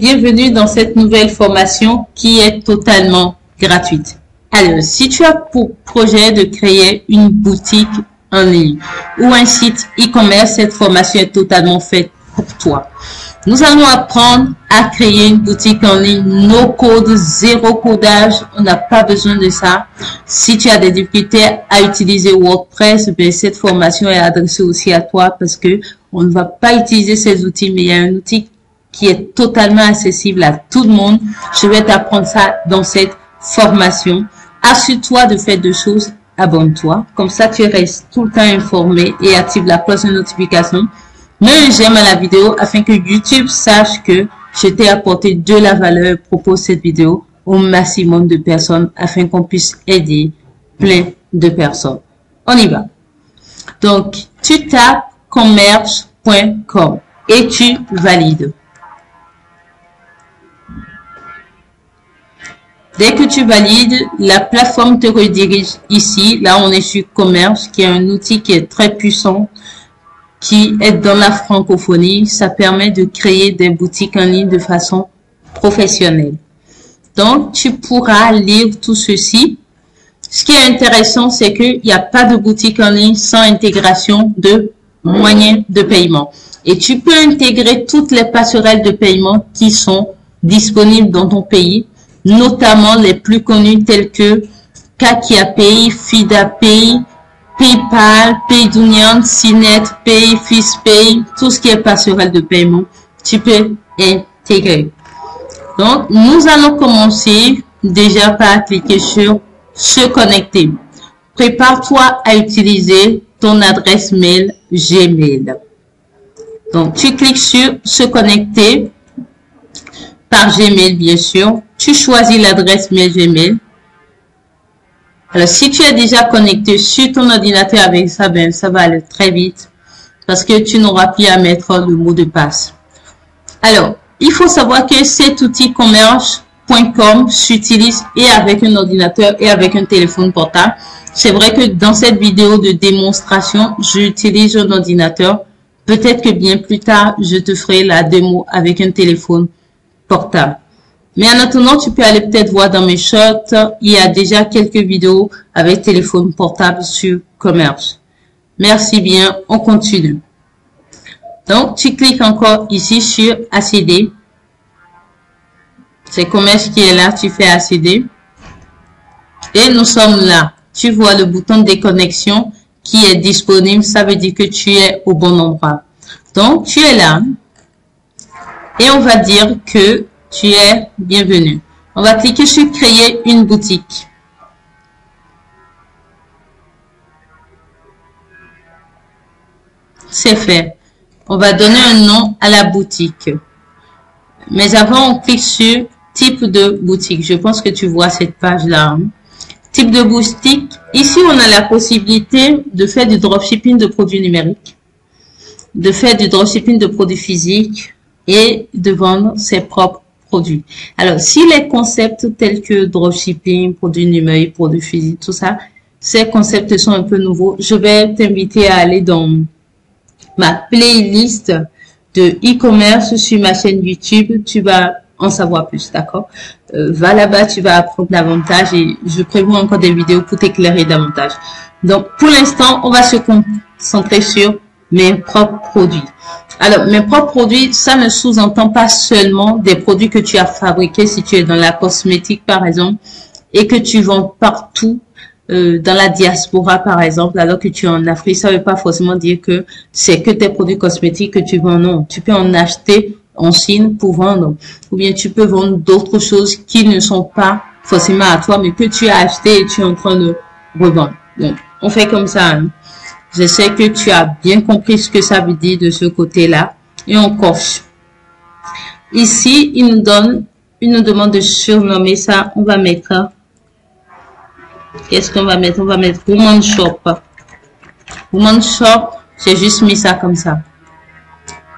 Bienvenue dans cette nouvelle formation qui est totalement gratuite. Alors, si tu as pour projet de créer une boutique en ligne ou un site e-commerce, cette formation est totalement faite pour toi. Nous allons apprendre à créer une boutique en ligne, no code, zéro codage, on n'a pas besoin de ça. Si tu as des difficultés à utiliser WordPress, ben cette formation est adressée aussi à toi parce que on ne va pas utiliser ces outils, mais il y a un outil qui est totalement accessible à tout le monde. Je vais t'apprendre ça dans cette formation. Assure-toi de faire deux choses. Abonne-toi. Comme ça, tu restes tout le temps informé et active la cloche de notification. Mets un j'aime à la vidéo afin que YouTube sache que je t'ai apporté de la valeur et propose cette vidéo au maximum de personnes afin qu'on puisse aider plein de personnes. On y va. Donc, tu tapes commerce.com et tu valides. Dès que tu valides, la plateforme te redirige ici. Là, on est sur Commerce, qui est un outil qui est très puissant, qui est dans la francophonie. Ça permet de créer des boutiques en ligne de façon professionnelle. Donc, tu pourras lire tout ceci. Ce qui est intéressant, c'est qu'il n'y a pas de boutique en ligne sans intégration de moyens de paiement. Et tu peux intégrer toutes les passerelles de paiement qui sont disponibles dans ton pays, notamment les plus connus tels que KakiaPay, FidaPay, PayPal, PayDunion, Cinet Pay, FishPay, tout ce qui est passerelle de paiement, tu peux intégrer. Donc, nous allons commencer déjà par cliquer sur se connecter. Prépare-toi à utiliser ton adresse mail Gmail. Donc, tu cliques sur se connecter par Gmail, bien sûr. Tu choisis l'adresse mail Gmail. Alors, si tu es déjà connecté sur ton ordinateur avec ça, ben, ça va aller très vite parce que tu n'auras plus à mettre le mot de passe. Alors, il faut savoir que cet outil commerce.com s'utilise et avec un ordinateur et avec un téléphone portable. C'est vrai que dans cette vidéo de démonstration, j'utilise un ordinateur. Peut-être que bien plus tard, je te ferai la démo avec un téléphone portable. Mais en attendant, tu peux aller peut-être voir dans mes shorts. Il y a déjà quelques vidéos avec téléphone portable sur commerce. Merci bien. On continue. Donc, tu cliques encore ici sur accéder. C'est commerce qui est là. Tu fais accéder. Et nous sommes là. Tu vois le bouton de déconnexion qui est disponible. Ça veut dire que tu es au bon endroit. Donc, tu es là. Et on va dire que tu es bienvenu. On va cliquer sur créer une boutique. C'est fait. On va donner un nom à la boutique. Mais avant, on clique sur type de boutique. Je pense que tu vois cette page-là. Type de boutique. Ici, on a la possibilité de faire du dropshipping de produits numériques, de faire du dropshipping de produits physiques et de vendre ses propres produits. Alors, si les concepts tels que dropshipping, produits numériques, produits physiques, tout ça, ces concepts sont un peu nouveaux, je vais t'inviter à aller dans ma playlist de e-commerce sur ma chaîne YouTube. Tu vas en savoir plus, d'accord? Va là-bas, tu vas apprendre davantage et je prévois encore des vidéos pour t'éclairer davantage. Donc, pour l'instant, on va se concentrer sur mes propres produits. Alors, mes propres produits, ça ne sous-entend pas seulement des produits que tu as fabriqués si tu es dans la cosmétique, par exemple, et que tu vends partout, dans la diaspora, par exemple, alors que tu es en Afrique. Ça ne veut pas forcément dire que c'est que tes produits cosmétiques que tu vends. Non, tu peux en acheter en Chine pour vendre. Ou bien tu peux vendre d'autres choses qui ne sont pas forcément à toi, mais que tu as acheté et tu es en train de revendre. Donc, on fait comme ça, hein. Je sais que tu as bien compris ce que ça veut dire de ce côté-là. Et on coche. Ici, il nous demande de surnommer ça. On va mettre... Qu'est-ce qu'on va mettre? On va mettre Woman Shop. Woman Shop, j'ai juste mis ça comme ça.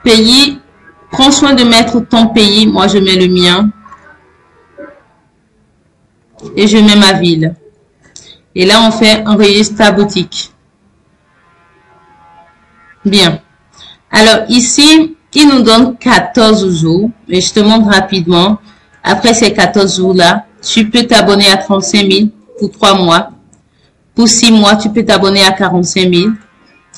Pays, prends soin de mettre ton pays. Moi, je mets le mien. Et je mets ma ville. Et là, on fait enregistre ta boutique. Bien. Alors, ici, il nous donne 14 jours. Et je te montre rapidement. Après ces 14 jours-là, tu peux t'abonner à 35 000 pour 3 mois. Pour 6 mois, tu peux t'abonner à 45 000.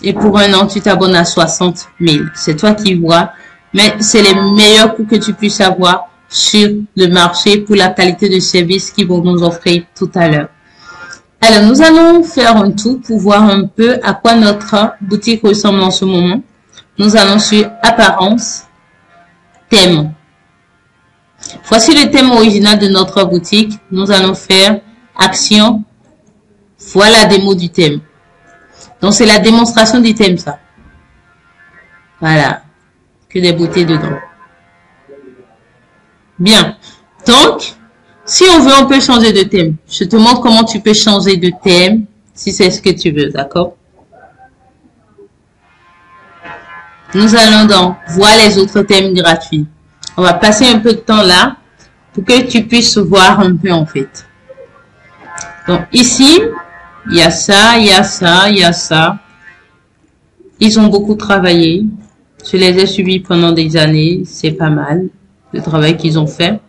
Et pour un an, tu t'abonnes à 60 000. C'est toi qui vois. Mais c'est les meilleurs coûts que tu puisses avoir sur le marché pour la qualité de service qu'ils vont nous offrir tout à l'heure. Alors, nous allons faire un tour pour voir un peu à quoi notre boutique ressemble en ce moment. Nous allons sur Apparence, Thème. Voici le thème original de notre boutique. Nous allons faire Action. Voilà la démo du thème. Donc, c'est la démonstration du thème, ça. Voilà. Que des beautés dedans. Bien. Donc, si on veut, on peut changer de thème. Je te montre comment tu peux changer de thème si c'est ce que tu veux, d'accord? Nous allons dans voir les autres thèmes gratuits. On va passer un peu de temps là pour que tu puisses voir un peu en fait. Donc ici, il y a ça, il y a ça, il y a ça. Ils ont beaucoup travaillé. Je les ai suivis pendant des années. C'est pas mal le travail qu'ils ont fait.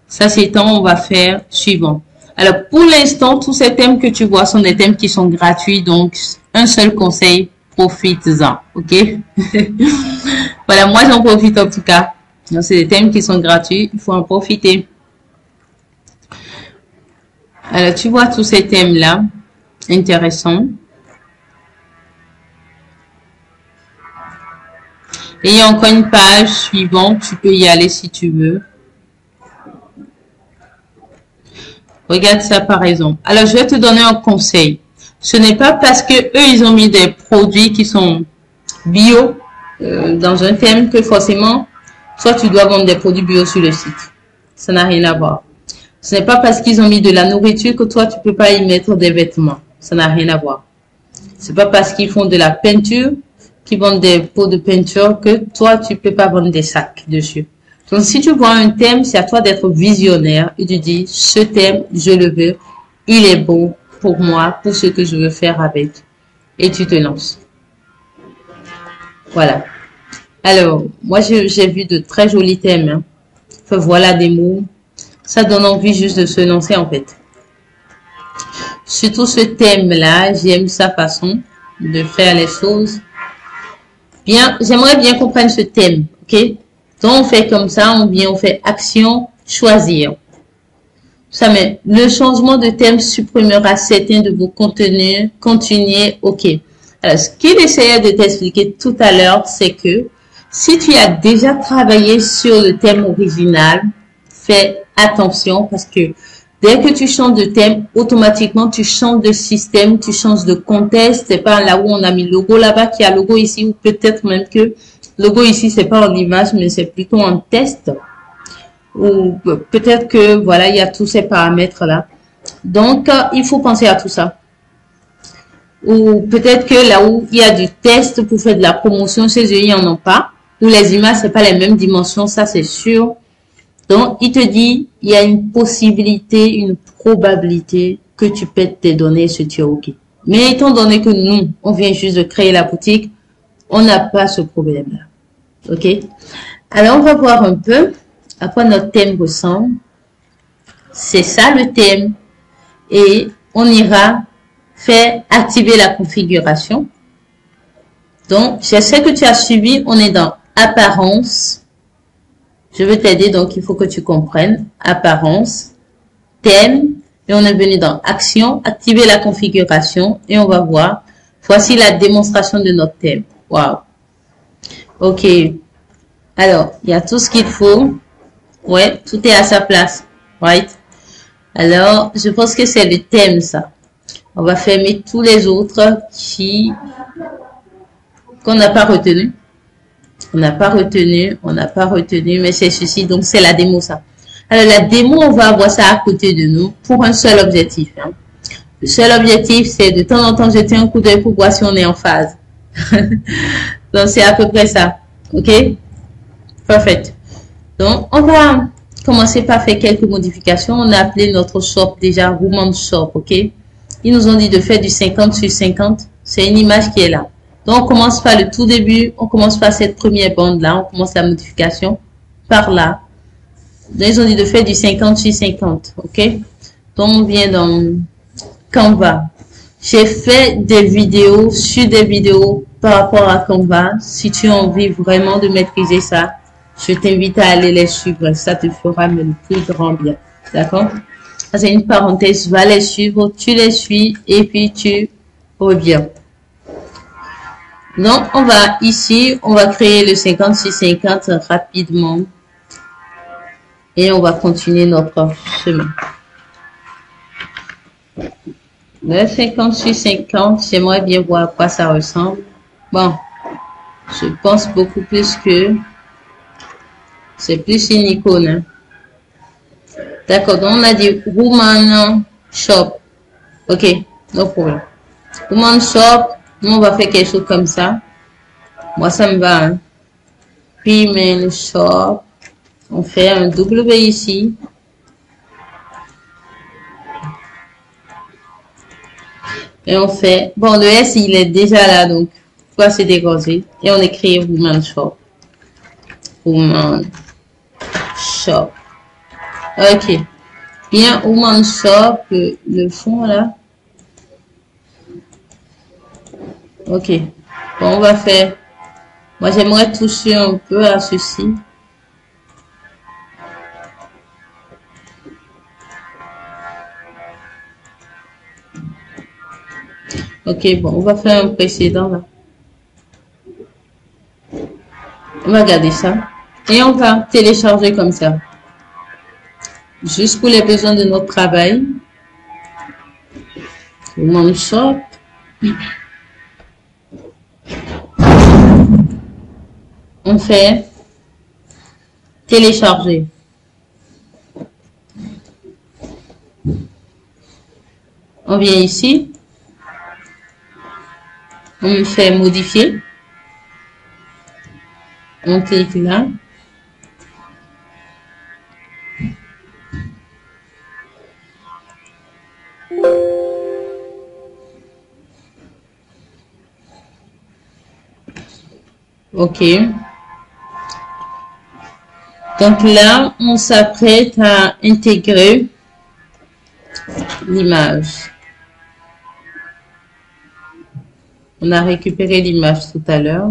Ça c'est temps, on va faire suivant. Alors pour l'instant, tous ces thèmes que tu vois sont des thèmes qui sont gratuits. Donc un seul conseil, profites-en. Ok? Voilà, moi j'en profite en tout cas. C'est des thèmes qui sont gratuits, il faut en profiter. Alors, tu vois tous ces thèmes-là, intéressants. Et il y a encore une page suivante, tu peux y aller si tu veux. Regarde ça par exemple. Alors, je vais te donner un conseil. Ce n'est pas parce que eux, ils ont mis des produits qui sont bio dans un thème que forcément, soit tu dois vendre des produits bio sur le site. Ça n'a rien à voir. Ce n'est pas parce qu'ils ont mis de la nourriture que toi, tu peux pas y mettre des vêtements. Ça n'a rien à voir. C'est pas parce qu'ils font de la peinture, qu'ils vendent des pots de peinture, que toi, tu peux pas vendre des sacs dessus. Donc, si tu vois un thème, c'est à toi d'être visionnaire et tu dis, ce thème, je le veux. Il est bon pour moi, pour ce que je veux faire avec. Et tu te lances. Voilà. Alors, moi, j'ai vu de très jolis thèmes. Hein. Enfin, voilà des mots. Ça donne envie juste de se lancer, en fait. Surtout ce thème-là, j'aime sa façon de faire les choses. Bien, j'aimerais bien qu'on prenne ce thème, ok? Donc, on fait comme ça, on fait action, choisir. Ça, mais le changement de thème supprimera certains de vos contenus. Continuez, ok. Alors, ce qu'il essayait de t'expliquer tout à l'heure, c'est que si tu as déjà travaillé sur le thème original, fais attention parce que dès que tu changes de thème, automatiquement, tu changes de système, tu changes de contexte. C'est pas là où on a mis le logo là-bas, qu'il y a logo ici, ou peut-être même que le logo ici, c'est pas en image, mais c'est plutôt en test. Ou peut-être que, voilà, il y a tous ces paramètres-là. Donc, il faut penser à tout ça. Ou peut-être que là où il y a du test pour faire de la promotion, chez eux, il n'y en a pas. Ou les images, c'est pas les mêmes dimensions, ça c'est sûr. Donc, il te dit, il y a une possibilité, une probabilité que tu perdes tes données sur tu es OK. Mais étant donné que nous, on vient juste de créer la boutique, on n'a pas ce problème-là. OK? Alors, on va voir un peu à quoi notre thème ressemble. C'est ça le thème. Et on ira faire activer la configuration. Donc, je sais que tu as suivi, on est dans Apparence. Je veux t'aider, donc il faut que tu comprennes. Apparence, thème, et on est venu dans Action, activer la configuration, et on va voir. Voici la démonstration de notre thème. Wow. OK. Alors, il y a tout ce qu'il faut. Ouais, tout est à sa place. Right? Alors, je pense que c'est le thème, ça. On va fermer tous les autres qu'on n'a pas retenu. On n'a pas retenu, mais c'est ceci, donc c'est la démo, ça. Alors, la démo, on va avoir ça à côté de nous pour un seul objectif. Hein. Le seul objectif, c'est de temps en temps jeter un coup d'œil pour voir si on est en phase. Donc, c'est à peu près ça. OK? Parfait. Donc, on va commencer par faire quelques modifications. On a appelé notre shop déjà Woman Shop, OK? Ils nous ont dit de faire du 50 sur 50. C'est une image qui est là. Donc, on commence par le tout début. On commence par cette première bande-là. On commence la modification par là. Donc, ils ont dit de faire du 50 sur 50. OK? Donc, on vient dans Canva. J'ai fait des vidéos sur des vidéos par rapport à Canva. Si tu as envie vraiment de maîtriser ça, je t'invite à aller les suivre. Ça te fera le plus grand bien. D'accord? C'est une parenthèse. Va les suivre. Tu les suis et puis tu reviens. Donc, on va ici, on va créer le 50 sur 50 rapidement. Et on va continuer notre chemin. Le 50 sur 50, j'aimerais bien voir à quoi ça ressemble. Bon, je pense beaucoup plus que c'est plus une icône. Hein. D'accord, donc on a dit Woman Shop. Ok, no problème. Woman Shop, nous on va faire quelque chose comme ça. Moi ça me va. Hein. Female Shop. On fait un W ici. Et on fait, bon, le S, il est déjà là, donc, pourquoi c'est dégrosé? Et on écrit Woman Shop. Woman Shop. Ok. Bien, Woman Shop, le fond, là. Ok. Bon, on va faire, moi, j'aimerais toucher un peu à ceci. Ok, bon, on va faire un précédent là. On va garder ça. Et on va télécharger comme ça. Juste pour les besoins de notre travail. Woman Shop. On fait télécharger. On vient ici. On fait modifier. On clique là. OK. Donc là, on s'apprête à intégrer l'image. On a récupéré l'image tout à l'heure.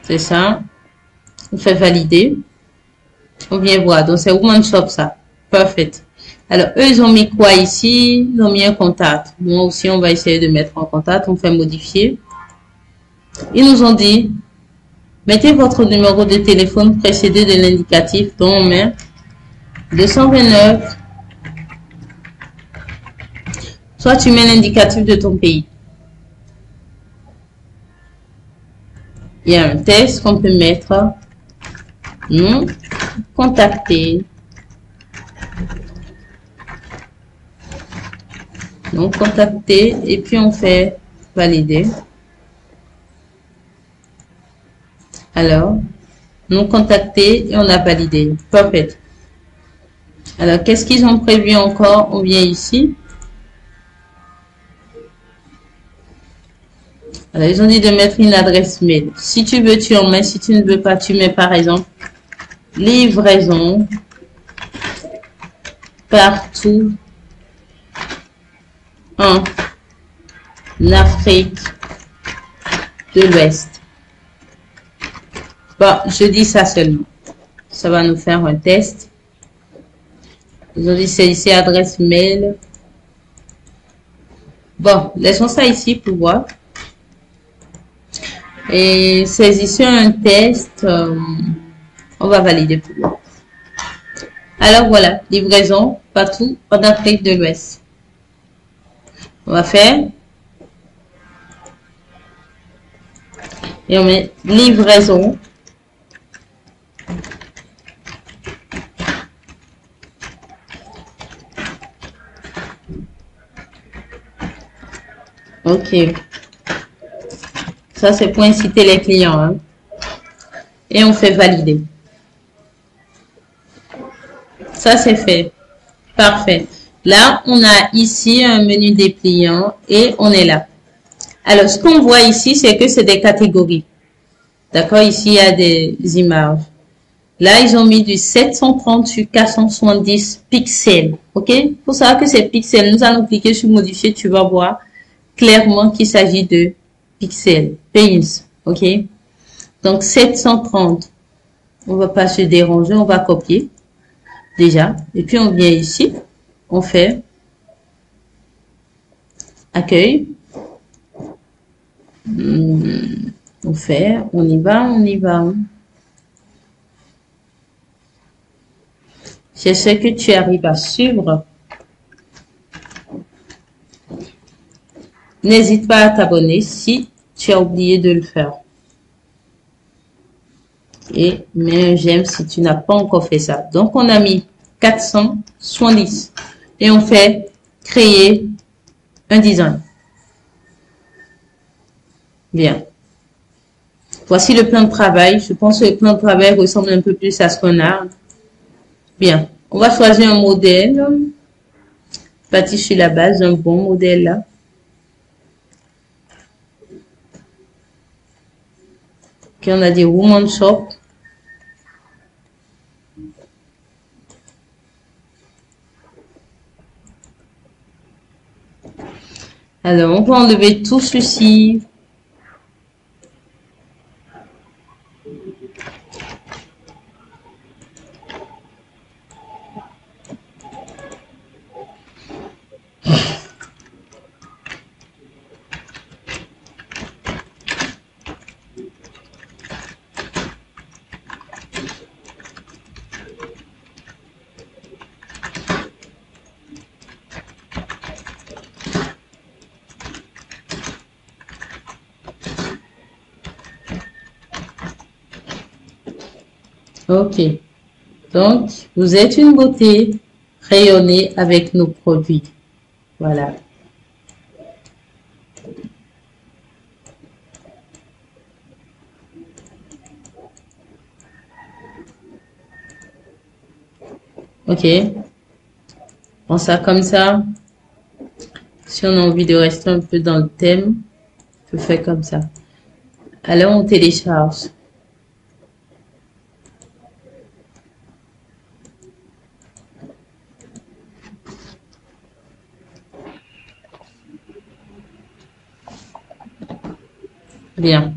C'est ça. On fait valider. On vient voir. Donc, c'est Woman Shop, ça. Parfait. Alors, eux, ils ont mis quoi ici? Ils ont mis un contact. Moi aussi, on va essayer de mettre en contact. On fait modifier. Ils nous ont dit, mettez votre numéro de téléphone précédé de l'indicatif dont on met 229. Soit tu mets l'indicatif de ton pays. Il y a un texte qu'on peut mettre. Non contacté. Non contacté. Et puis on fait valider. Alors, nous contacter et on a validé. Parfait. Alors, qu'est-ce qu'ils ont prévu encore? On vient ici. Alors, ils ont dit de mettre une adresse mail. Si tu veux, tu en mets. Si tu ne veux pas, tu mets par exemple livraison partout en Afrique de l'Ouest. Bon, je dis ça seulement. Ça va nous faire un test. Ils ont dit c'est ici adresse mail. Bon, laissons ça ici pour voir. Et saisissons un test. On va valider pour voir. Alors voilà, livraison partout en Afrique de l'Ouest. On va faire. Et on met livraison. Ok. Ça, c'est pour inciter les clients. Hein. Et on fait valider. Ça, c'est fait. Parfait. Là, on a ici un menu dépliant et on est là. Alors, ce qu'on voit ici, c'est que c'est des catégories. D'accord? Ici, il y a des images. Là, ils ont mis du 730 sur 470 pixels. OK? Pour savoir que c'est pixels, nous allons cliquer sur modifier. Tu vas voir clairement qu'il s'agit de pixels. Pins. OK? Donc, 730. On va pas se déranger. On va copier. Déjà. Et puis, on vient ici. On fait accueil. On fait, on y va, on y va. J'espère que tu arrives à suivre. N'hésite pas à t'abonner si tu as oublié de le faire. Et mets un j'aime si tu n'as pas encore fait ça. Donc, on a mis 470 et on fait créer un design. Bien. Voici le plan de travail. Je pense que le plan de travail ressemble un peu plus à ce qu'on a. Bien. On va choisir un modèle. Bâti sur la base d'un bon modèle là. Ok, on a des woman shop. Alors, on peut enlever tout ceci. Ok. Donc, vous êtes une beauté. Rayonnez avec nos produits. Voilà. Ok. On ça comme ça. Si on a envie de rester un peu dans le thème, je fais comme ça. Alors, on télécharge. Bien.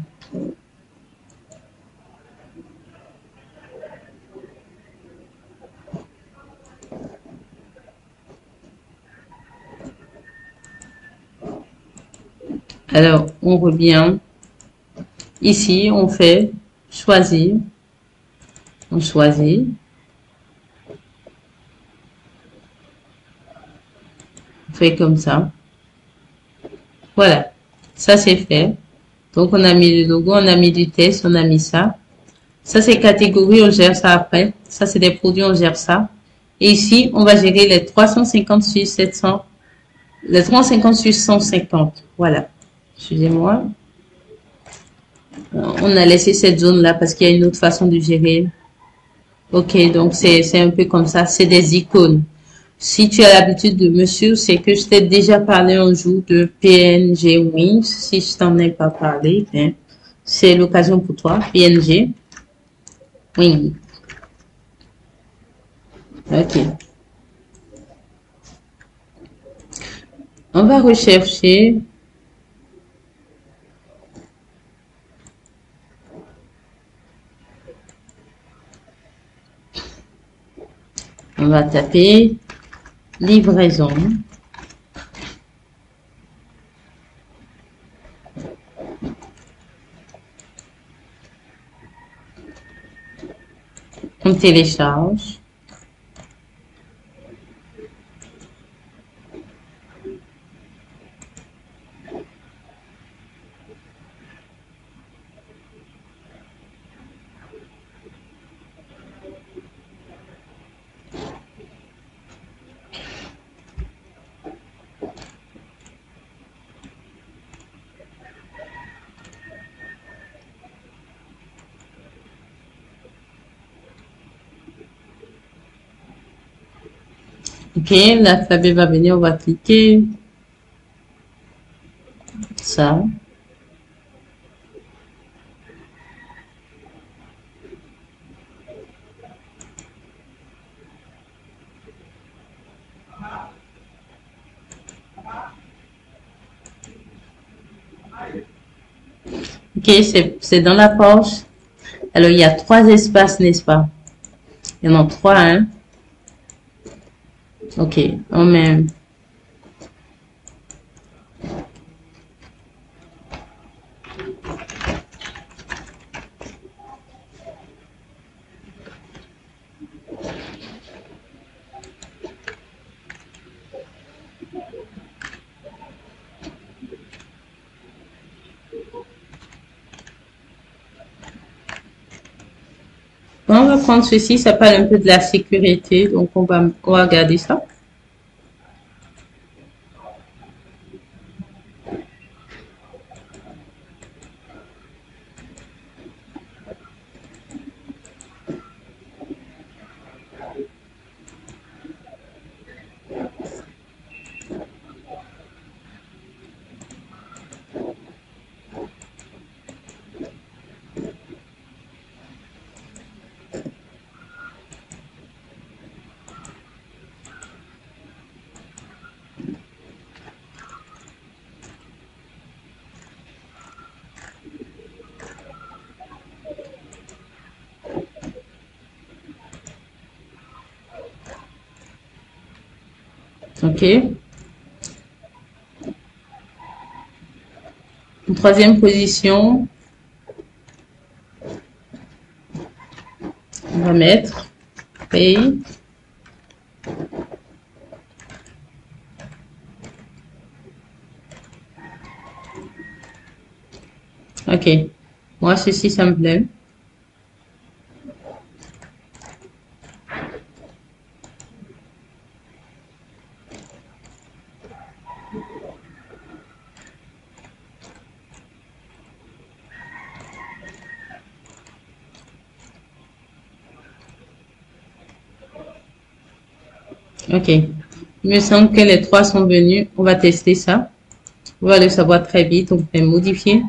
Alors, on revient. Ici, on fait choisir. On choisit. On fait comme ça. Voilà. Ça, c'est fait. Donc, on a mis le logo, on a mis du test, on a mis ça. Ça, c'est catégorie, on gère ça après. Ça, c'est des produits, on gère ça. Et ici, on va gérer les 350 sur 700. Les 350 sur 150. Voilà. Excusez-moi. On a laissé cette zone-là parce qu'il y a une autre façon de gérer. Ok, donc c'est un peu comme ça. C'est des icônes. Si tu as l'habitude de me suivre, c'est que je t'ai déjà parlé un jour de PNG Wings. Si je t'en ai pas parlé, ben, c'est l'occasion pour toi. PNG Wings. Ok. On va rechercher. On va taper livraison. On télécharge. Ok, l'alphabet va venir, on va cliquer. Ça. Ok, c'est dans la poche. Alors, il y a 3 espaces, n'est-ce pas? Il y en a 3, hein? Ok, on met... On va prendre ceci, ça parle un peu de la sécurité, donc on va regarder ça. Ok. En troisième position, on va mettre Pay. Ok. Moi, ceci, ça me plaît. Ok. Il me semble que les 3 sont venus. On va tester ça. On va le savoir très vite. On peut modifier.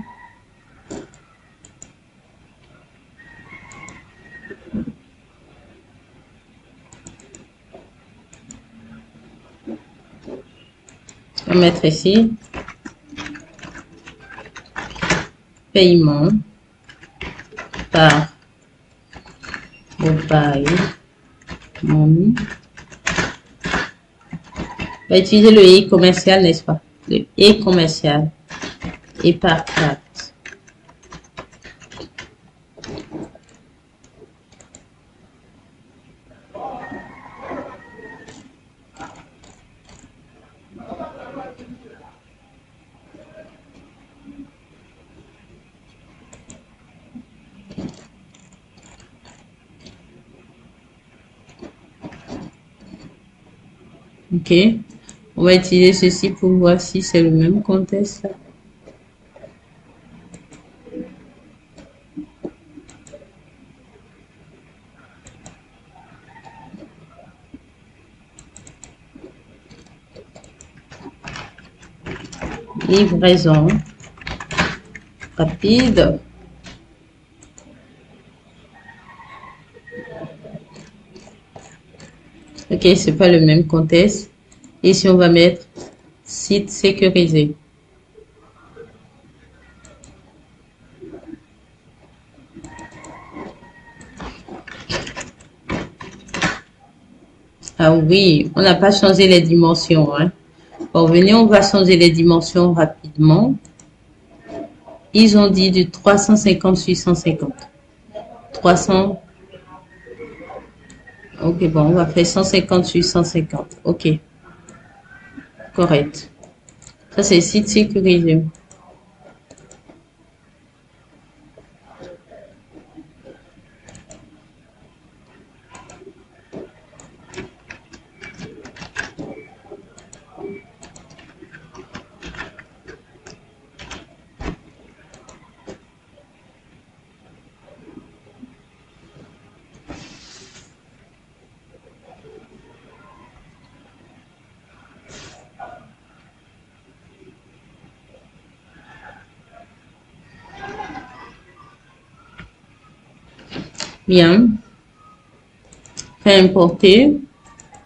On va mettre ici. Paiement par mobile money. On va utiliser le E commercial, n'est-ce pas? Le E commercial et par carte. Ok. On va utiliser ceci pour voir si c'est le même contexte. Livraison rapide. Ok, c'est pas le même contexte. Ici, on va mettre site sécurisé. Ah oui, on n'a pas changé les dimensions, hein. Bon, venez, on va changer les dimensions rapidement. Ils ont dit du 350 sur 150. 300. Ok, bon, on va faire 150 sur 150. Ok. Correct. Ça, c'est site sécurisé. Bien. Fait importer.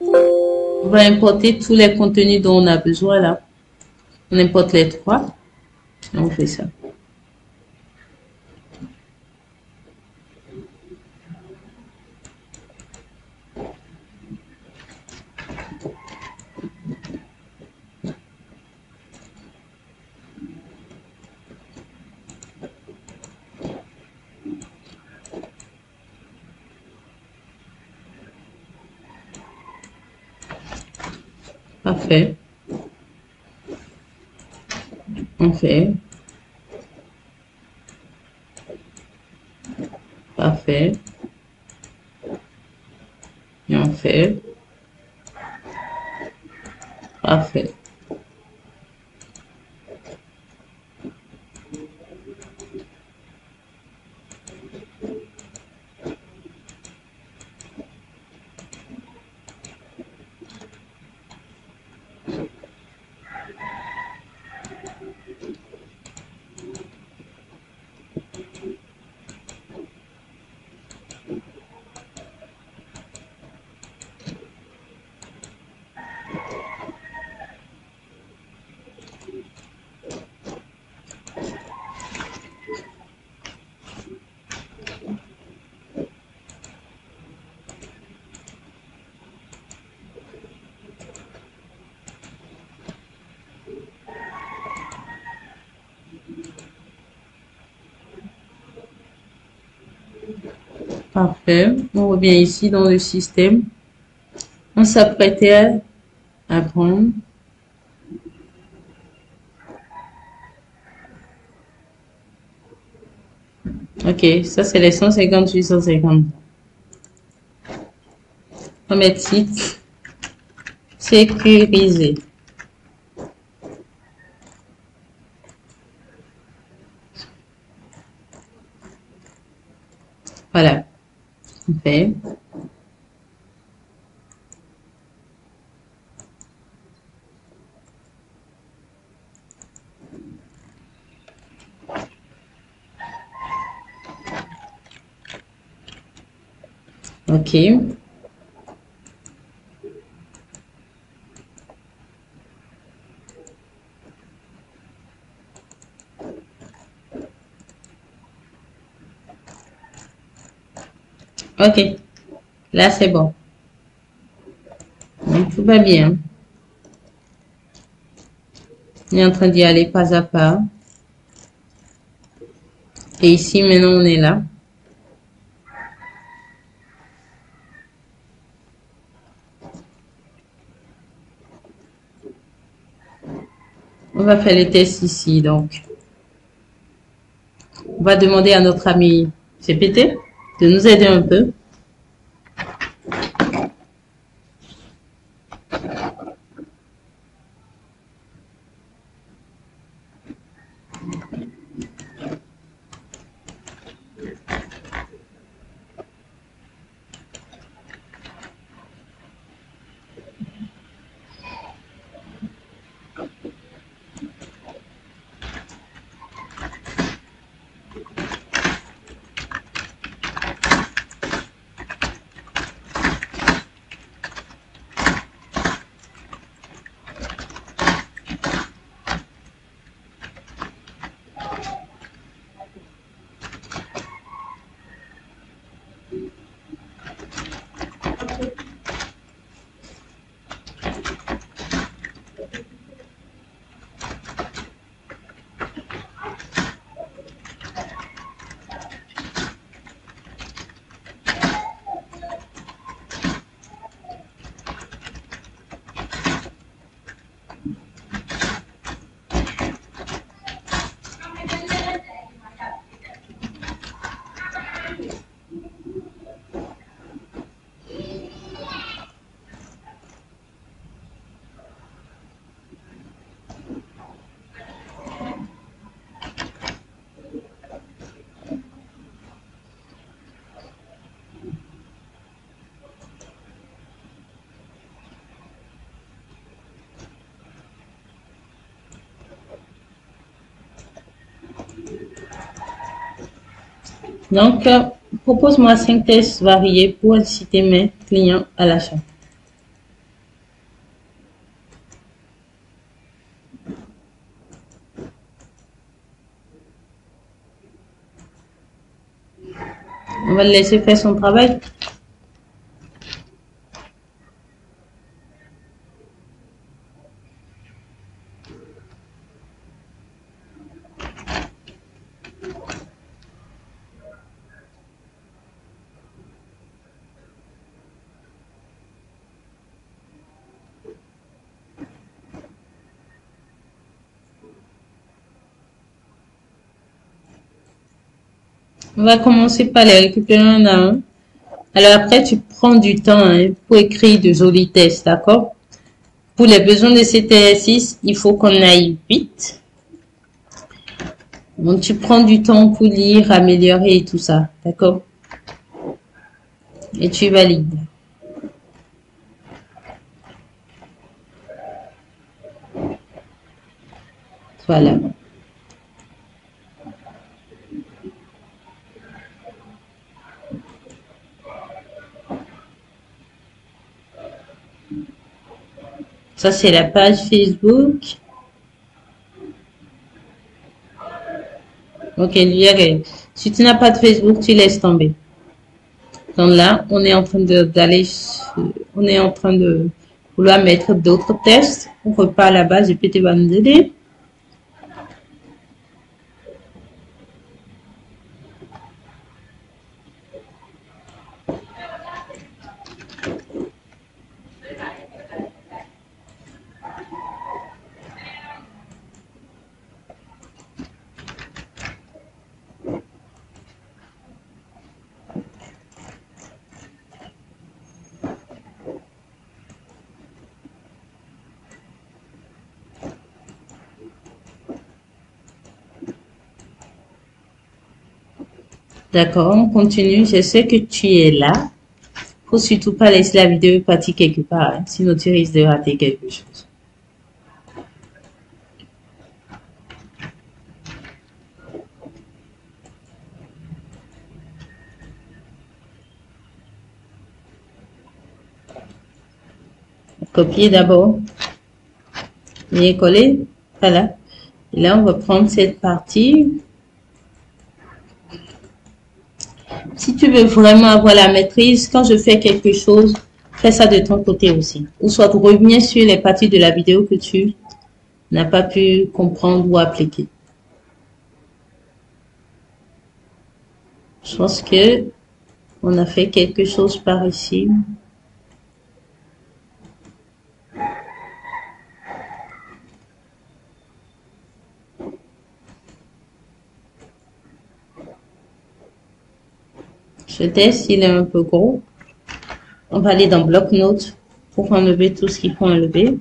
On va importer tous les contenus dont on a besoin là. On importe les 3. Et on fait ça. Parfait. On fait. Parfait. Et on fait. Parfait. Parfait. On revient ici dans le système. On s'apprêtait à prendre. Ok, ça c'est les 158, 150. On met titre sécurisé. Voilà. On fait. Ok. Ok. Là c'est bon. Donc, tout va bien. On est en train d'y aller pas à pas. Et ici, maintenant, on est là. On va faire les tests ici, donc. On va demander à notre ami CPT de nous aider un peu. Donc, propose-moi 5 tests variés pour inciter mes clients à l'achat. On va le laisser faire son travail. On va commencer par les récupérer un à un. Alors après, tu prends du temps hein, pour écrire de jolis tests, d'accord? Pour les besoins de cet exercice, il faut qu'on aille vite. Donc, tu prends du temps pour lire, améliorer et tout ça, d'accord? Et tu valides. Voilà. Ça, c'est la page Facebook. Ok, lui, si tu n'as pas de Facebook, tu laisses tomber. Donc là, on est en train on est en train de vouloir mettre d'autres tests. On repart à la base, GPT va nous aider. D'accord, on continue. Je sais que tu es là. Faut surtout pas laisser la vidéo partir quelque part, hein, sinon tu risques de rater quelque chose. Copier d'abord. Et coller. Voilà. Et là, on va prendre cette partie. Si tu veux vraiment avoir la maîtrise, quand je fais quelque chose, fais ça de ton côté aussi. Ou soit reviens sur les parties de la vidéo que tu n'as pas pu comprendre ou appliquer. Je pense que on a fait quelque chose par ici. Ce test, il est un peu gros. On va aller dans bloc-notes pour enlever tout ce qu'il faut enlever.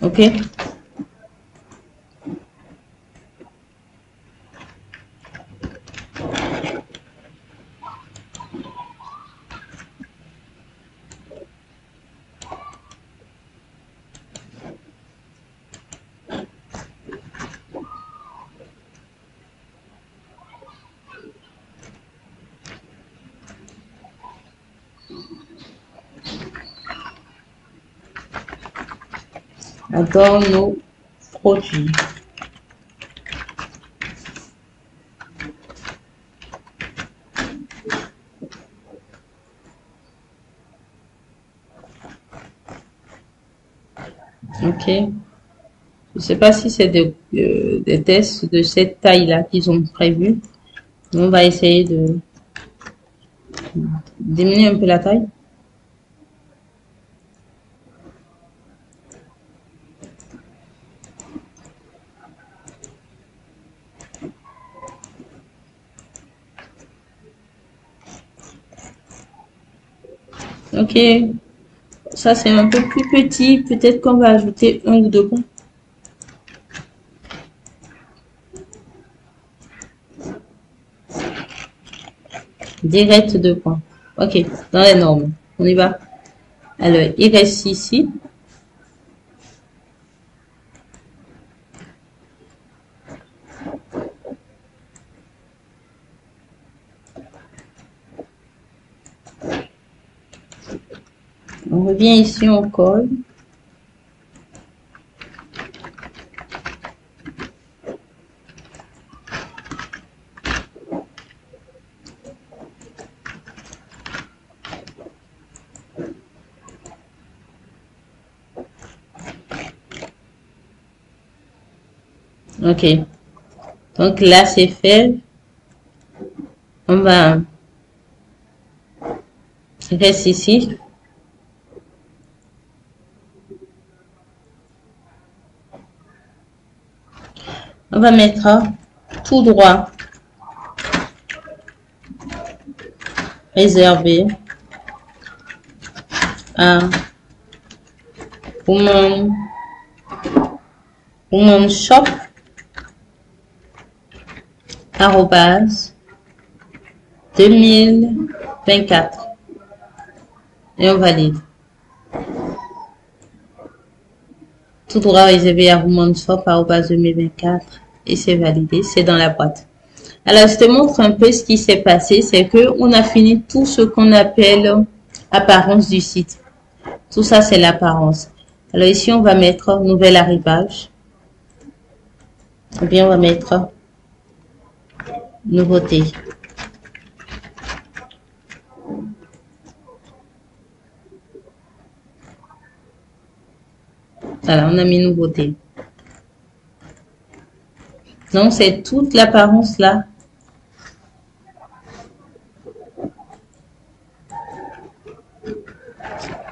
OK? Dans nos produits. OK. Je ne sais pas si c'est des tests de cette taille-là qu'ils ont prévu. On va essayer de diminuer un peu la taille. OK. Ça, c'est un peu plus petit. Peut-être qu'on va ajouter 1 ou 2 points. Direct 2 points. OK. Dans les normes. On y va. Alors, il reste ici. On revient ici, on colle. OK. Donc là, c'est fait. On va rester ici. On va mettre tout droit réservé à Woman Shop arrobase 2024 et on valide. Tout droit réservé à Woman Shop arrobase 2024 et c'est validé, c'est dans la boîte. Alors, je te montre un peu ce qui s'est passé, c'est que on a fini tout ce qu'on appelle apparence du site. Tout ça, c'est l'apparence. Alors ici, on va mettre nouvel arrivage. Ou bien, on va mettre nouveauté. Voilà, on a mis nouveauté. Donc, c'est toute l'apparence là.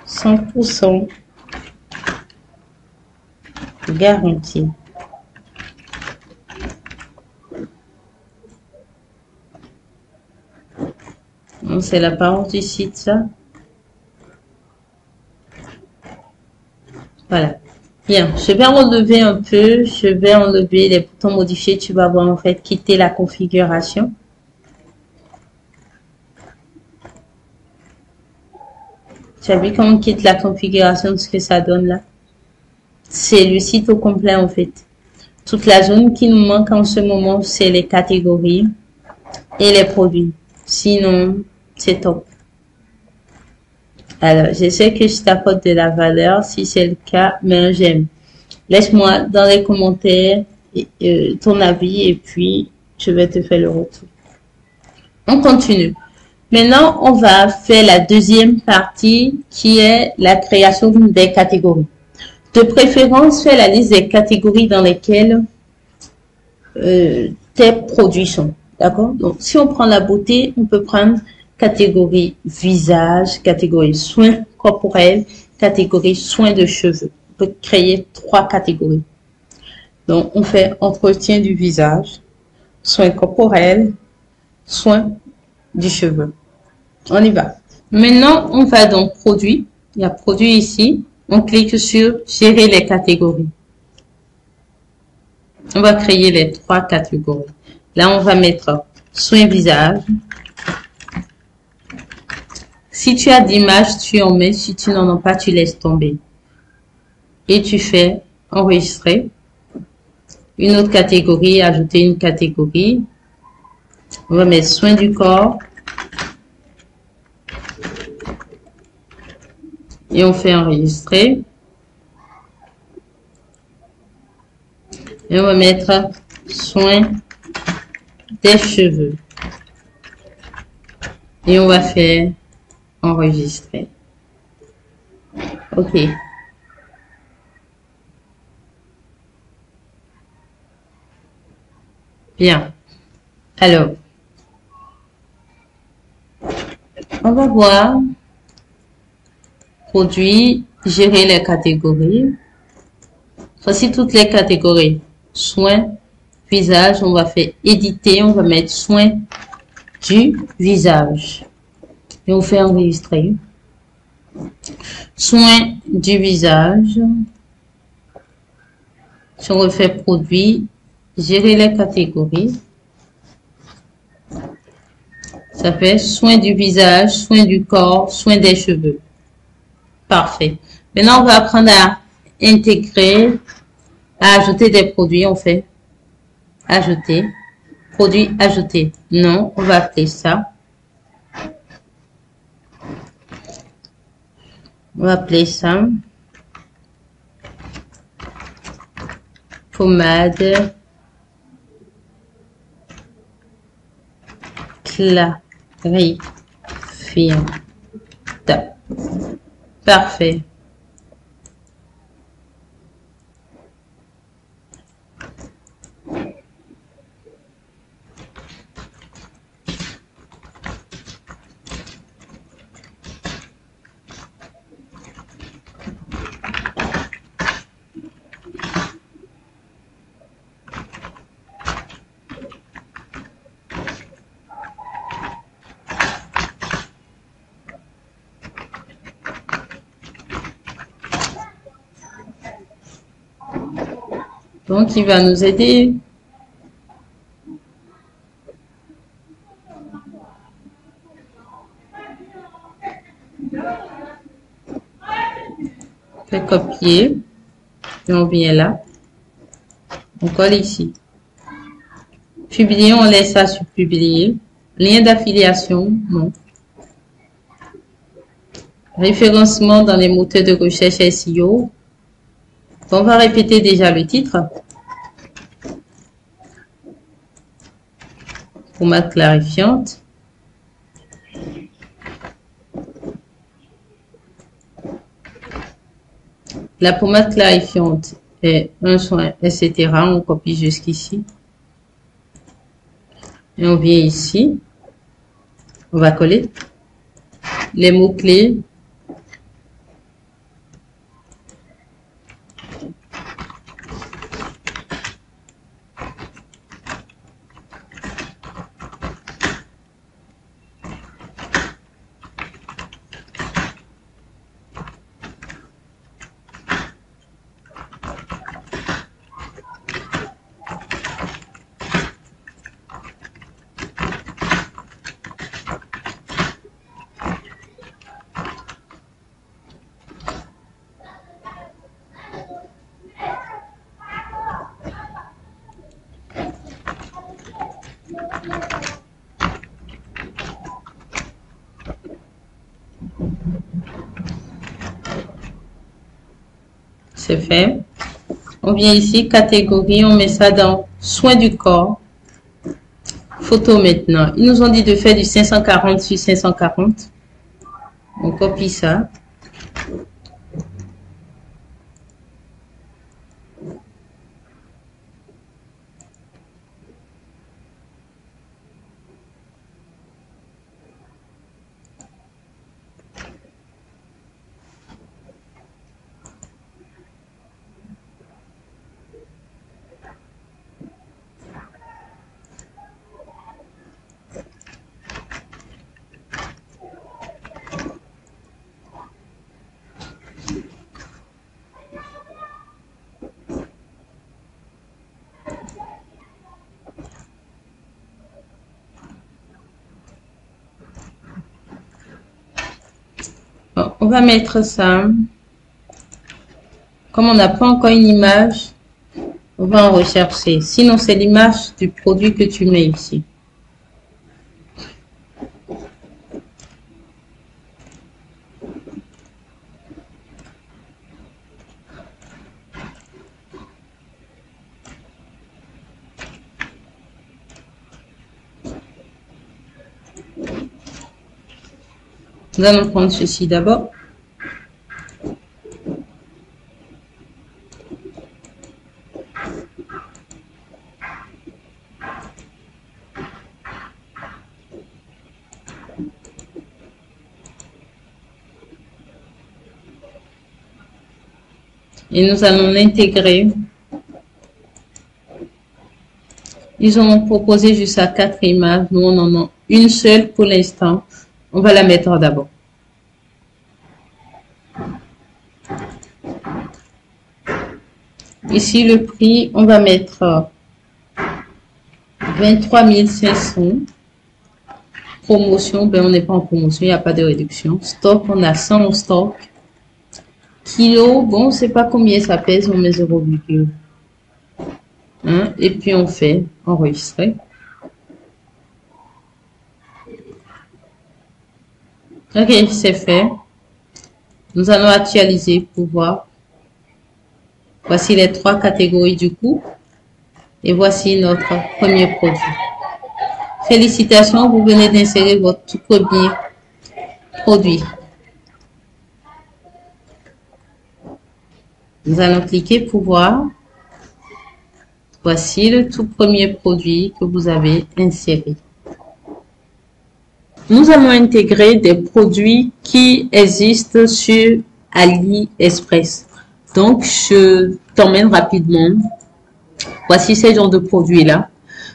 « 100% garantie. » C'est l'apparence du site, ça. Voilà. Bien, je vais enlever un peu. Je vais enlever les boutons modifiés. Tu vas voir en fait quitter la configuration. Tu as vu comment on quitte la configuration de ce que ça donne là? C'est le site au complet en fait. Toute la zone qui nous manque en ce moment, c'est les catégories et les produits. Sinon, c'est top. Alors, je sais que je t'apporte de la valeur. Si c'est le cas, mais un j'aime. Laisse-moi dans les commentaires ton avis et puis je vais te faire le retour. On continue. Maintenant, on va faire la deuxième partie qui est la création des catégories. De préférence, fais la liste des catégories dans lesquelles tes produits sont. D'accord? Donc, si on prend la beauté, on peut prendre catégorie visage, catégorie soins corporels, catégorie soins de cheveux. On peut créer 3 catégories. Donc, on fait entretien du visage, soins corporels, soins du cheveu. On y va. Maintenant, on va dans produits. Il y a produits ici. On clique sur gérer les catégories. On va créer les 3 catégories. Là, on va mettre soins visage. Si tu as d'images, tu en mets. Si tu n'en as pas, tu laisses tomber. Et tu fais enregistrer. Une autre catégorie, ajouter une catégorie. On va mettre soins du corps. Et on fait enregistrer. Et on va mettre soins des cheveux. Et on va faire enregistrer. OK. Bien. Alors, on va voir produits, gérer les catégories. Voici toutes les catégories. Soins, visage, on va faire éditer, on va mettre soins du visage. Et on fait enregistrer. Soins du visage. Si on refait produit, gérer les catégories. Ça fait soins du visage, soins du corps, soins des cheveux. Parfait. Maintenant, on va apprendre à intégrer, à ajouter des produits. On fait ajouter, produit ajouter. Non, on va appeler ça. On va appeler ça pommade clarifiante. Parfait. Donc, il va nous aider. On fait copier. Et on vient là. On colle ici. Publier, on laisse ça sur publier. Lien d'affiliation, non. Référencement dans les moteurs de recherche SEO. On va répéter déjà le titre. Pommade clarifiante. La pommade clarifiante est un soin, etc. On copie jusqu'ici. Et on vient ici. On va coller les mots-clés. C'est fait. On vient ici, catégorie, on met ça dans soins du corps. Photo maintenant. Ils nous ont dit de faire du 540 sur 540. On copie ça. Bon, on va mettre ça. Comme on n'a pas encore une image, on va en rechercher. Sinon, c'est l'image du produit que tu mets ici. Nous allons prendre ceci d'abord. Et nous allons l'intégrer. Ils ont proposé jusqu'à 4 images. Nous, on en a une seule pour l'instant. On va la mettre d'abord. Ici, le prix, on va mettre 23 500. Promotion, ben on n'est pas en promotion, il n'y a pas de réduction. Stock, on a 100 en stock. Kilo, bon, on ne sait pas combien ça pèse, on met 0,1. Et puis on fait enregistrer. Ok, c'est fait. Nous allons actualiser pour voir. Voici les 3 catégories du coup. Et voici notre premier produit. Félicitations, vous venez d'insérer votre tout premier produit. Nous allons cliquer pour voir. Voici le tout premier produit que vous avez inséré. Nous allons intégrer des produits qui existent sur AliExpress. Donc, je t'emmène rapidement. Voici ces genres de produits-là.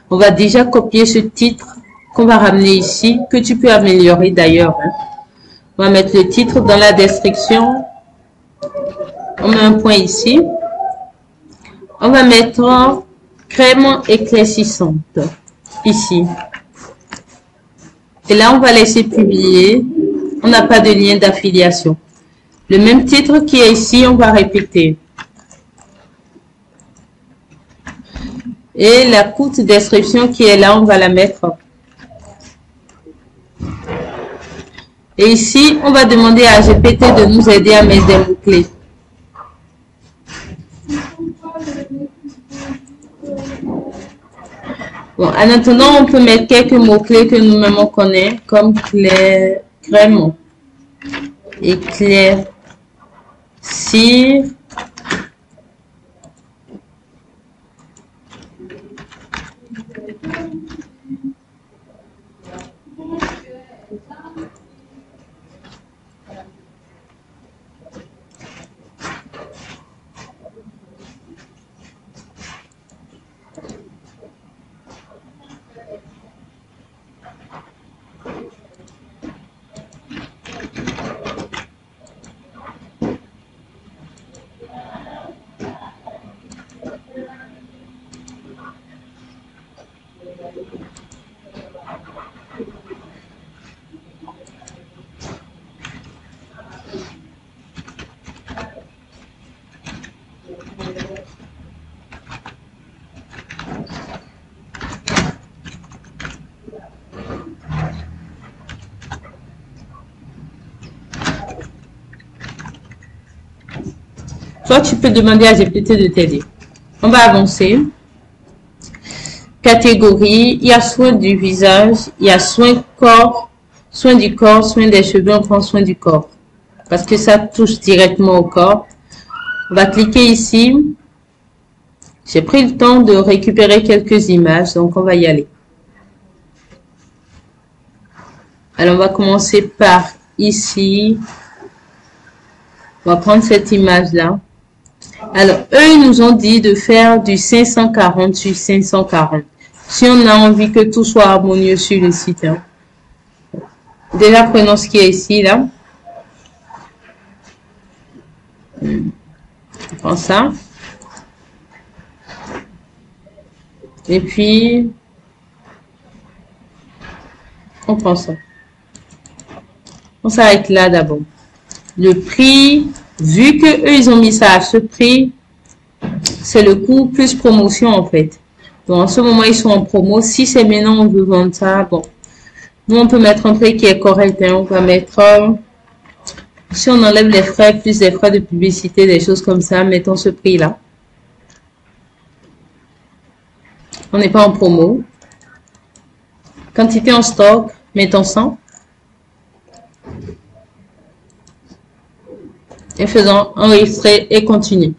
On va déjà copier ce titre qu'on va ramener ici, que tu peux améliorer d'ailleurs. On va mettre le titre dans la description. On met un point ici. On va mettre crème éclaircissante ici. Et là, on va laisser publier. On n'a pas de lien d'affiliation. Le même titre qui est ici, on va répéter. Et la courte description qui est là, on va la mettre. Et ici, on va demander à GPT de nous aider à mettre des mots-clés. Bon, en attendant, on peut mettre quelques mots-clés que nous-mêmes on connaît, comme clair, crème, éclaircir, Soit tu peux demander à GPT de t'aider. On va avancer. Catégorie, il y a soin du visage, il y a soin corps, soin du corps, soin des cheveux, on prend soin du corps. Parce que ça touche directement au corps. On va cliquer ici. J'ai pris le temps de récupérer quelques images, donc on va y aller. Alors on va commencer par ici. On va prendre cette image-là. Alors, eux, ils nous ont dit de faire du 540 sur 540. Si on a envie que tout soit harmonieux sur le site. Hein. Déjà, prenons ce qui est ici, là. On prend ça. Et puis, on prend ça. On s'arrête là d'abord. Le prix... Vu que eux ils ont mis ça à ce prix, c'est le coût plus promotion en fait. Donc en ce moment ils sont en promo. Si c'est maintenant on veut vendre ça, bon. Nous on peut mettre un prix qui est correct. Hein. On va mettre, si on enlève les frais, plus les frais de publicité, des choses comme ça, mettons ce prix là. On n'est pas en promo. Quantité en stock, mettons 100. Et faisons enregistrer et continuer.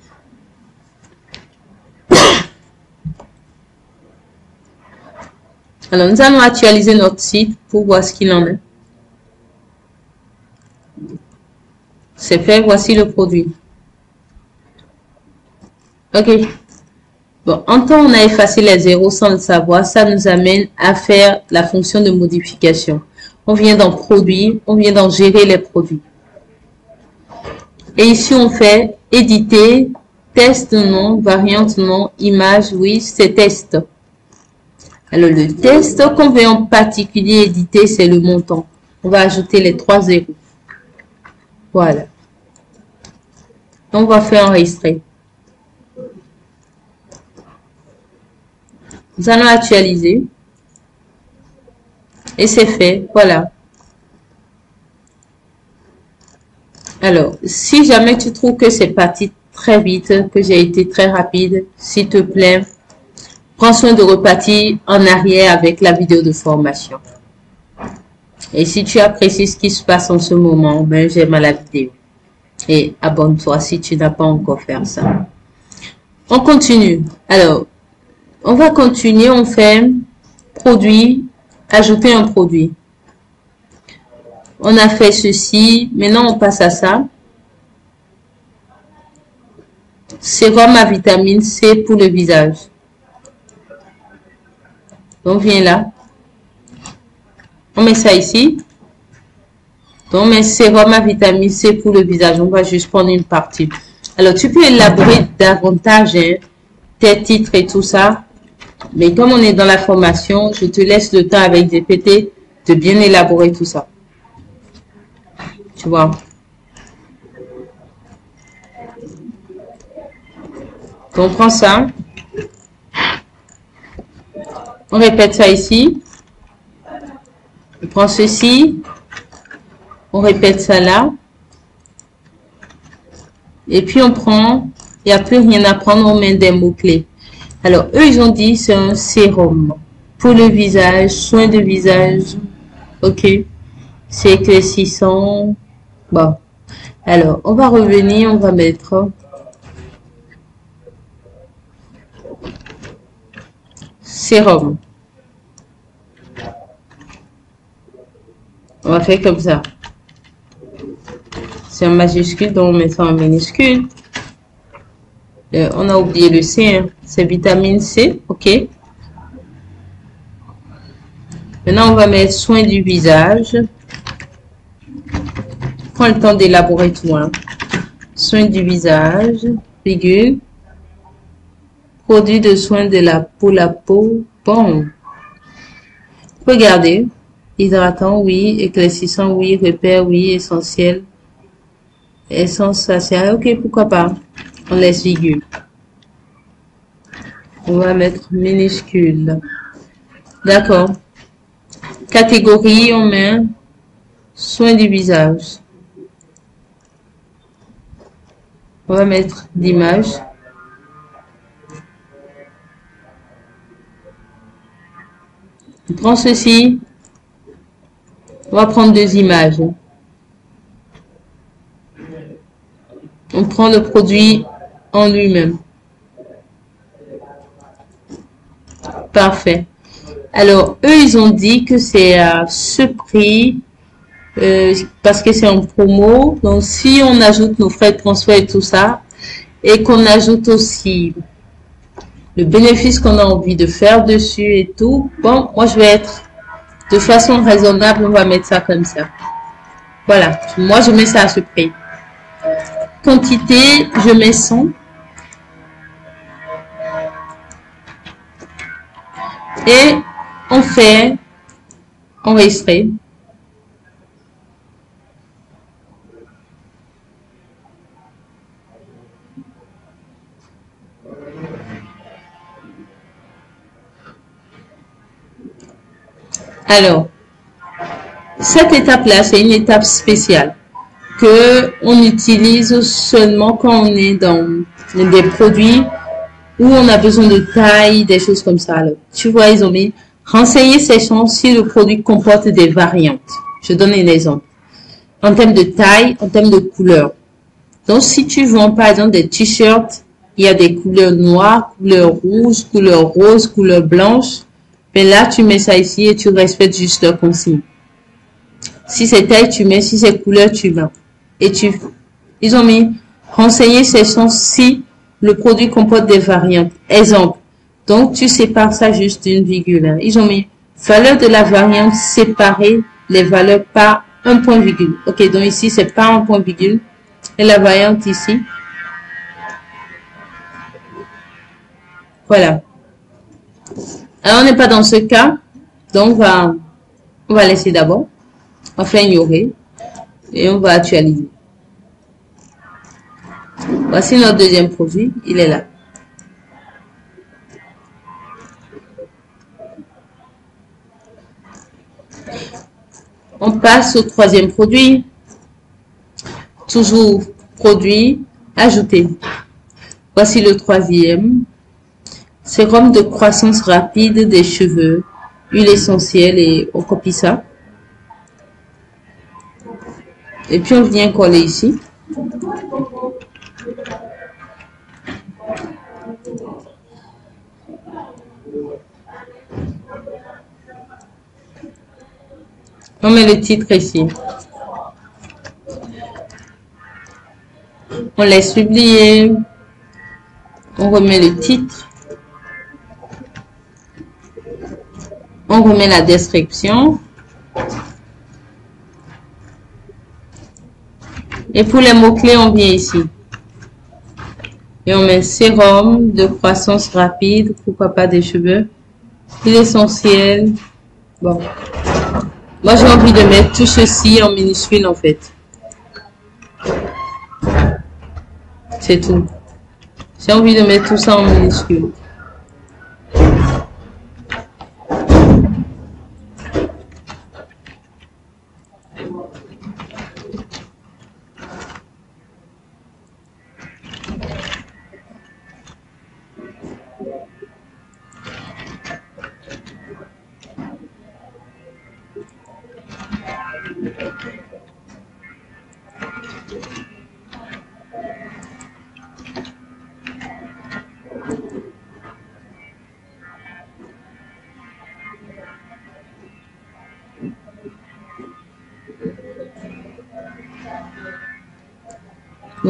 Alors, nous allons actualiser notre site pour voir ce qu'il en est. C'est fait, voici le produit. OK. Bon, en temps, on a effacé les zéros sans le savoir. Ça nous amène à faire la fonction de modification. On vient dans produit, on vient dans gérer les produits. Et ici, on fait éditer, test nom, variante nom, image, oui, c'est test. Alors, le test qu'on veut en particulier éditer, c'est le montant. On va ajouter les 3 zéros. Voilà. On va faire enregistrer. Nous allons actualiser. Et c'est fait. Voilà. Alors, si jamais tu trouves que c'est parti très vite, que j'ai été très rapide, s'il te plaît, prends soin de repartir en arrière avec la vidéo de formation. Et si tu apprécies ce qui se passe en ce moment, ben, j'aime la vidéo. Et abonne-toi si tu n'as pas encore fait ça. On continue. Alors, on va continuer, on fait produit, ajouter un produit. On a fait ceci. Maintenant, on passe à ça. Sérum à vitamine C pour le visage. On vient là. On met ça ici. Donc, on met sérum à vitamine C pour le visage. On va juste prendre une partie. Alors, tu peux élaborer davantage. Hein. tes titres et tout ça. Mais comme on est dans la formation, je te laisse le temps avec GPT de bien élaborer tout ça. Tu vois. On prend ça. On répète ça ici. On prend ceci. On répète ça là. Et puis on prend, il n'y a plus rien à prendre, on met des mots-clés. Alors, eux, ils ont dit c'est un sérum pour le visage, soin de visage. Ok. C'est éclaircissant. Bon. Alors, on va revenir, on va mettre sérum. On va faire comme ça. C'est en majuscule, donc on met ça en minuscule. On a oublié le C, hein. C'est vitamine C, ok. Maintenant, on va mettre soin du visage. Prends le temps d'élaborer tout, hein. Soin du visage, virgule. Produit de soin de la peau, bon. Regardez. Hydratant, oui. Éclaircissant, oui. Repère, oui. Essentiel. Essence faciale, ok, pourquoi pas. On laisse virgule. On va mettre minuscule. D'accord. Catégorie, on met soin du visage. On va mettre l'image. On prend ceci. On va prendre deux images. On prend le produit en lui-même. Parfait. Alors, eux, ils ont dit que c'est à ce prix parce que c'est en promo. Donc, si on ajoute nos frais de transfert et tout ça, et qu'on ajoute aussi le bénéfice qu'on a envie de faire dessus et tout, bon, moi, je vais être de façon raisonnable, on va mettre ça comme ça. Voilà. Moi, je mets ça à ce prix. Quantité, je mets 100. Et on fait enregistrer. Alors, cette étape-là, c'est une étape spéciale que on utilise seulement quand on est dans des produits où on a besoin de taille, des choses comme ça. Alors, tu vois, ils ont mis renseigner ces champs si le produit comporte des variantes. Je donne un exemple. En termes de taille, en termes de couleur. Donc, si tu vends, par exemple, des t-shirts, il y a des couleurs noires, couleur rouge, couleur rose, couleur blanche. Mais là, tu mets ça ici et tu respectes juste leur consigne. Si c'est taille, tu mets. Si c'est couleur, tu mets. Et ils ont mis renseigner ces champs si le produit comporte des variantes. Exemple. Donc, tu sépares ça juste d'une virgule. Hein. Ils ont mis valeur de la variante séparer les valeurs par un point virgule. Ok, donc ici, c'est pas un point virgule. Et la variante ici. Voilà. Alors, on n'est pas dans ce cas. Donc, on va laisser d'abord. On fait ignorer. Et on va actualiser. Voici notre deuxième produit. Il est là. On passe au troisième produit. Toujours produit, ajouter. Voici le troisième. Sérum de croissance rapide des cheveux. Huile essentielle et on copie ça. Et puis on vient coller ici. On met le titre ici. On laisse publier. On remet le titre. On remet la description. Et pour les mots-clés, on vient ici. Et on met sérum de croissance rapide, pourquoi pas des cheveux. Huile essentielle. Bon. Moi, j'ai envie de mettre tout ceci en minuscule, en fait. C'est tout. J'ai envie de mettre tout ça en minuscule.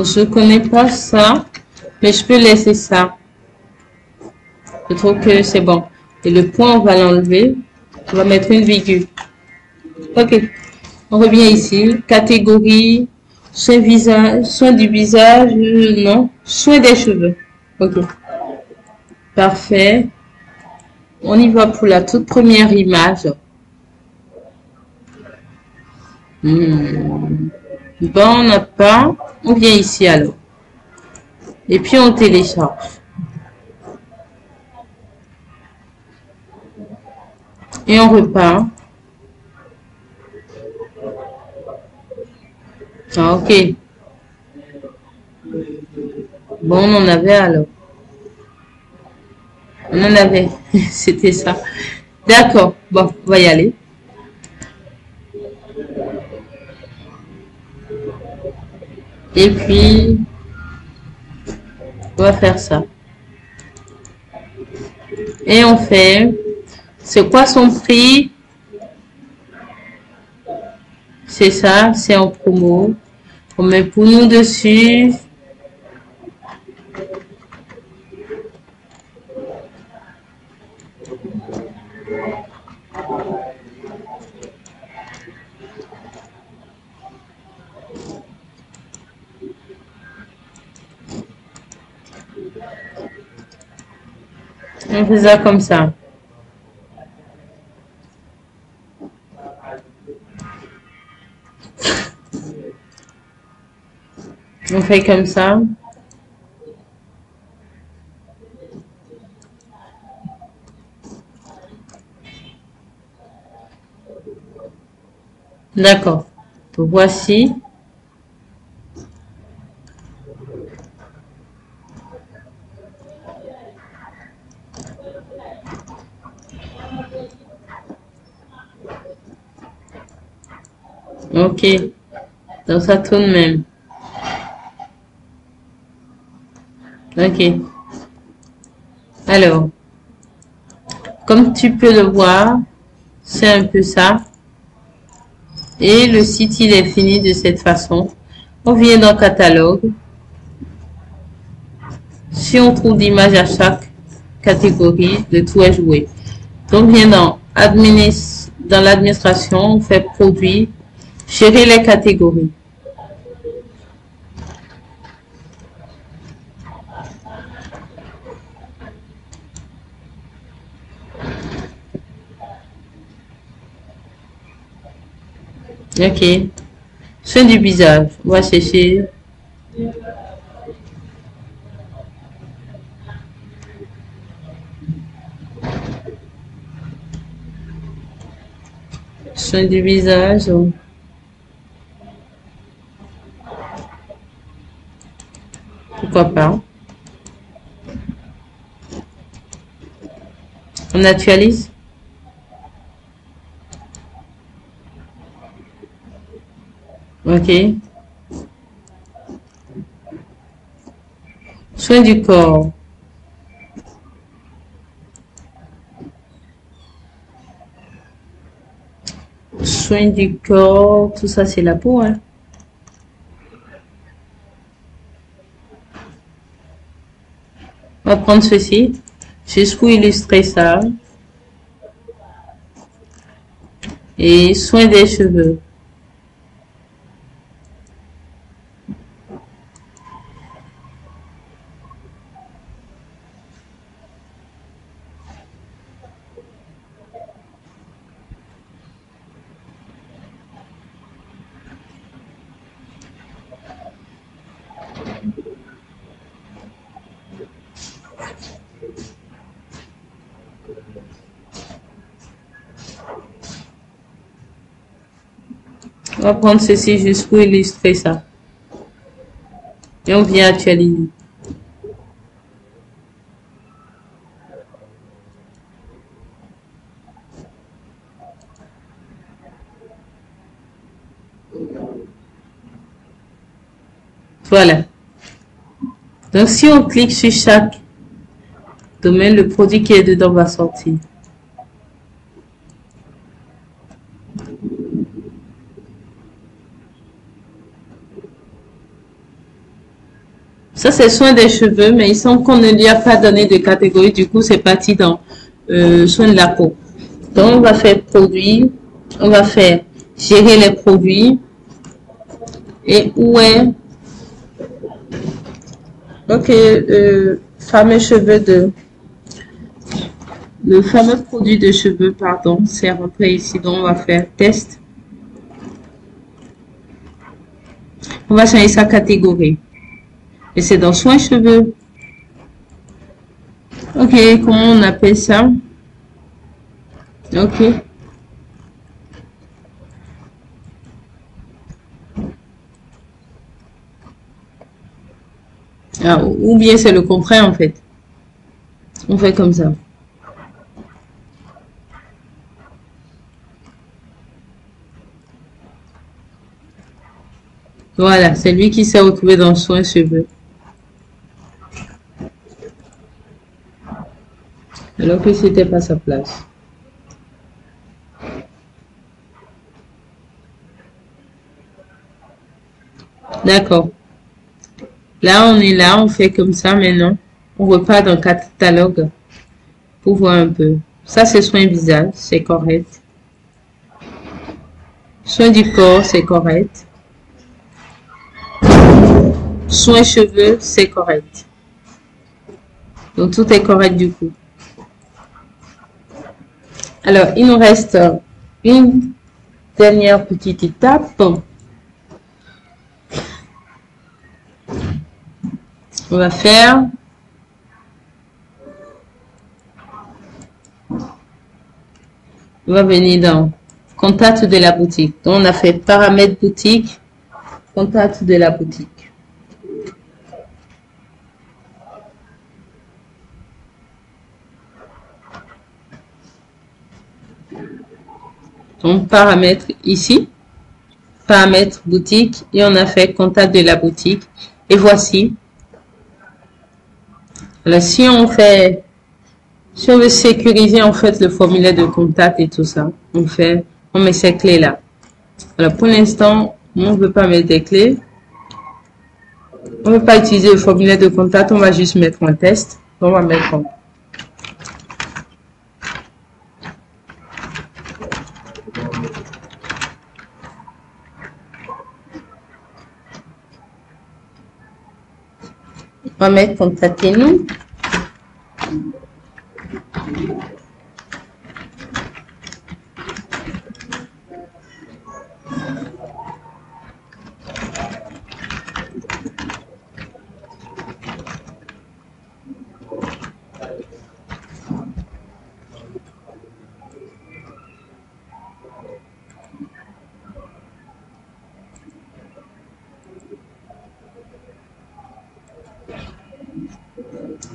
Je connais pas ça, mais je peux laisser ça. Je trouve que c'est bon. Et le point, on va l'enlever. On va mettre une virgule. Ok. On revient ici. Catégorie, soin du visage, non. Soin des cheveux. Ok. Parfait. On y va pour la toute première image. Bon, on n'a pas. On vient ici alors. Et puis on télécharge. Et on repart. Ah, ok. Bon, on en avait alors. On en avait. C'était ça. D'accord. Bon, on va y aller. Et puis, on va faire ça. Et on fait, c'est quoi son prix? C'est ça, c'est en promo. On met pour nous dessus. On fait ça comme ça. On fait comme ça. D'accord. Donc voici. Ok. Donc ça tourne même. Ok. Alors, comme tu peux le voir, c'est un peu ça. Et le site, il est fini de cette façon. On vient dans catalogue. Si on trouve d'image à chaque catégorie, le tout est joué. Donc, on vient dans l'administration, on fait produit, gérer les catégories. Ok. Soin du visage. On va chercher. Soin du visage. Pourquoi pas. On actualise. Ok. Soin du corps. Soin du corps. Tout ça, c'est la peau, hein. On va prendre ceci. Juste pour illustrer ça. Et soin des cheveux. On va prendre ceci juste pour illustrer ça. Et on vient actualiser. Voilà. Donc, si on clique sur chaque domaine, le produit qui est dedans va sortir. Ça, c'est soin des cheveux, mais il semble qu'on ne lui a pas donné de catégorie. Du coup, c'est parti dans soin de la peau. Donc, on va faire produit. On va faire gérer les produits. Et où est... Ok, fameux cheveux de... Le fameux produit de cheveux, pardon, c'est rentré ici. Donc, on va faire test. On va changer sa catégorie. Et c'est dans soins cheveux. Ok, comment on appelle ça? Ok. Ah, ou bien c'est le contraire en fait. On fait comme ça. Voilà, c'est lui qui s'est retrouvé dans soins cheveux. Alors que c'était pas sa place. D'accord. Là, on est là, on fait comme ça maintenant. On repart dans le catalogue pour voir un peu. Ça, c'est soin visage, c'est correct. Soin du corps, c'est correct. Soin cheveux, c'est correct. Donc, tout est correct du coup. Alors, il nous reste une dernière petite étape. On va faire on va venir dans contact de la boutique. Donc, on a fait paramètres boutique, contact de la boutique. Donc, paramètres ici, paramètres boutique, et on a fait contact de la boutique. Et voici. Alors, si on veut sécuriser en fait le formulaire de contact et tout ça, on met ces clés là. Alors, pour l'instant, on ne veut pas mettre des clés. On ne veut pas utiliser le formulaire de contact, on va juste mettre un test. On va mettre un. On va mettre contactez-nous.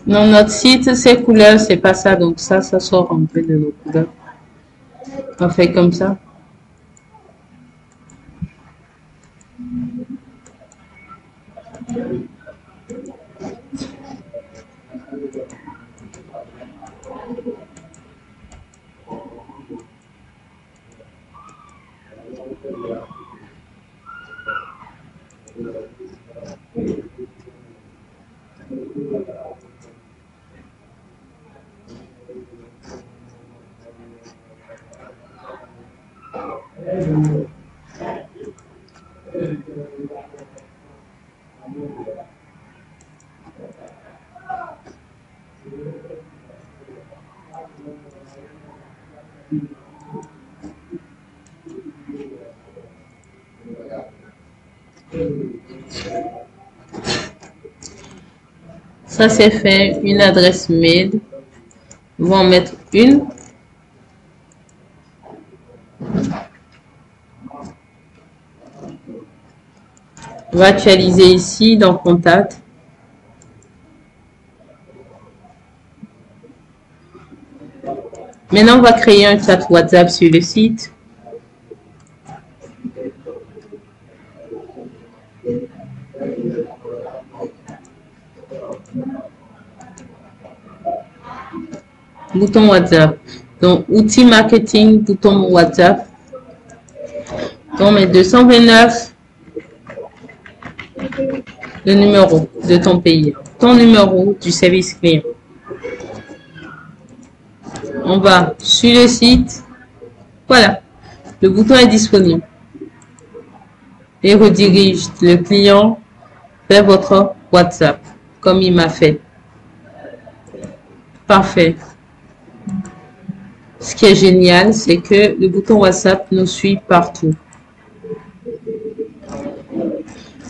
Dans notre site, ces couleurs, c'est pas ça. Donc ça sort un peu de nos couleurs. On fait comme ça. Ça c'est fait, une adresse mail. Ils vont en mettre une. On va actualiser ici dans Contact. Maintenant, on va créer un chat WhatsApp sur le site. Bouton WhatsApp. Donc, outils marketing, bouton WhatsApp. Donc, on met 229, le numéro de ton pays, ton numéro du service client. On va sur le site. Voilà, le bouton est disponible. Et redirige le client vers votre WhatsApp, comme il m'a fait. Parfait. Ce qui est génial, c'est que le bouton WhatsApp nous suit partout.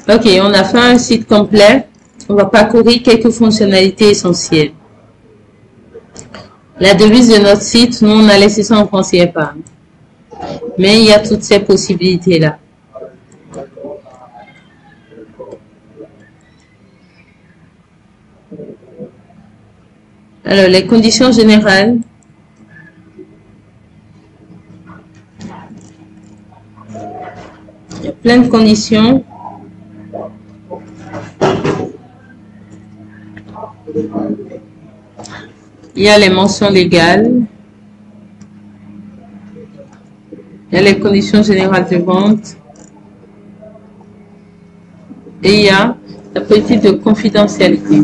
Ok, on a fait un site complet. On va parcourir quelques fonctionnalités essentielles. La devise de notre site, nous, on a laissé ça en français épargne. Mais il y a toutes ces possibilités-là. Alors, les conditions générales. Il y a plein de conditions. Il y a les mentions légales. Il y a les conditions générales de vente. Et il y a la politique de confidentialité.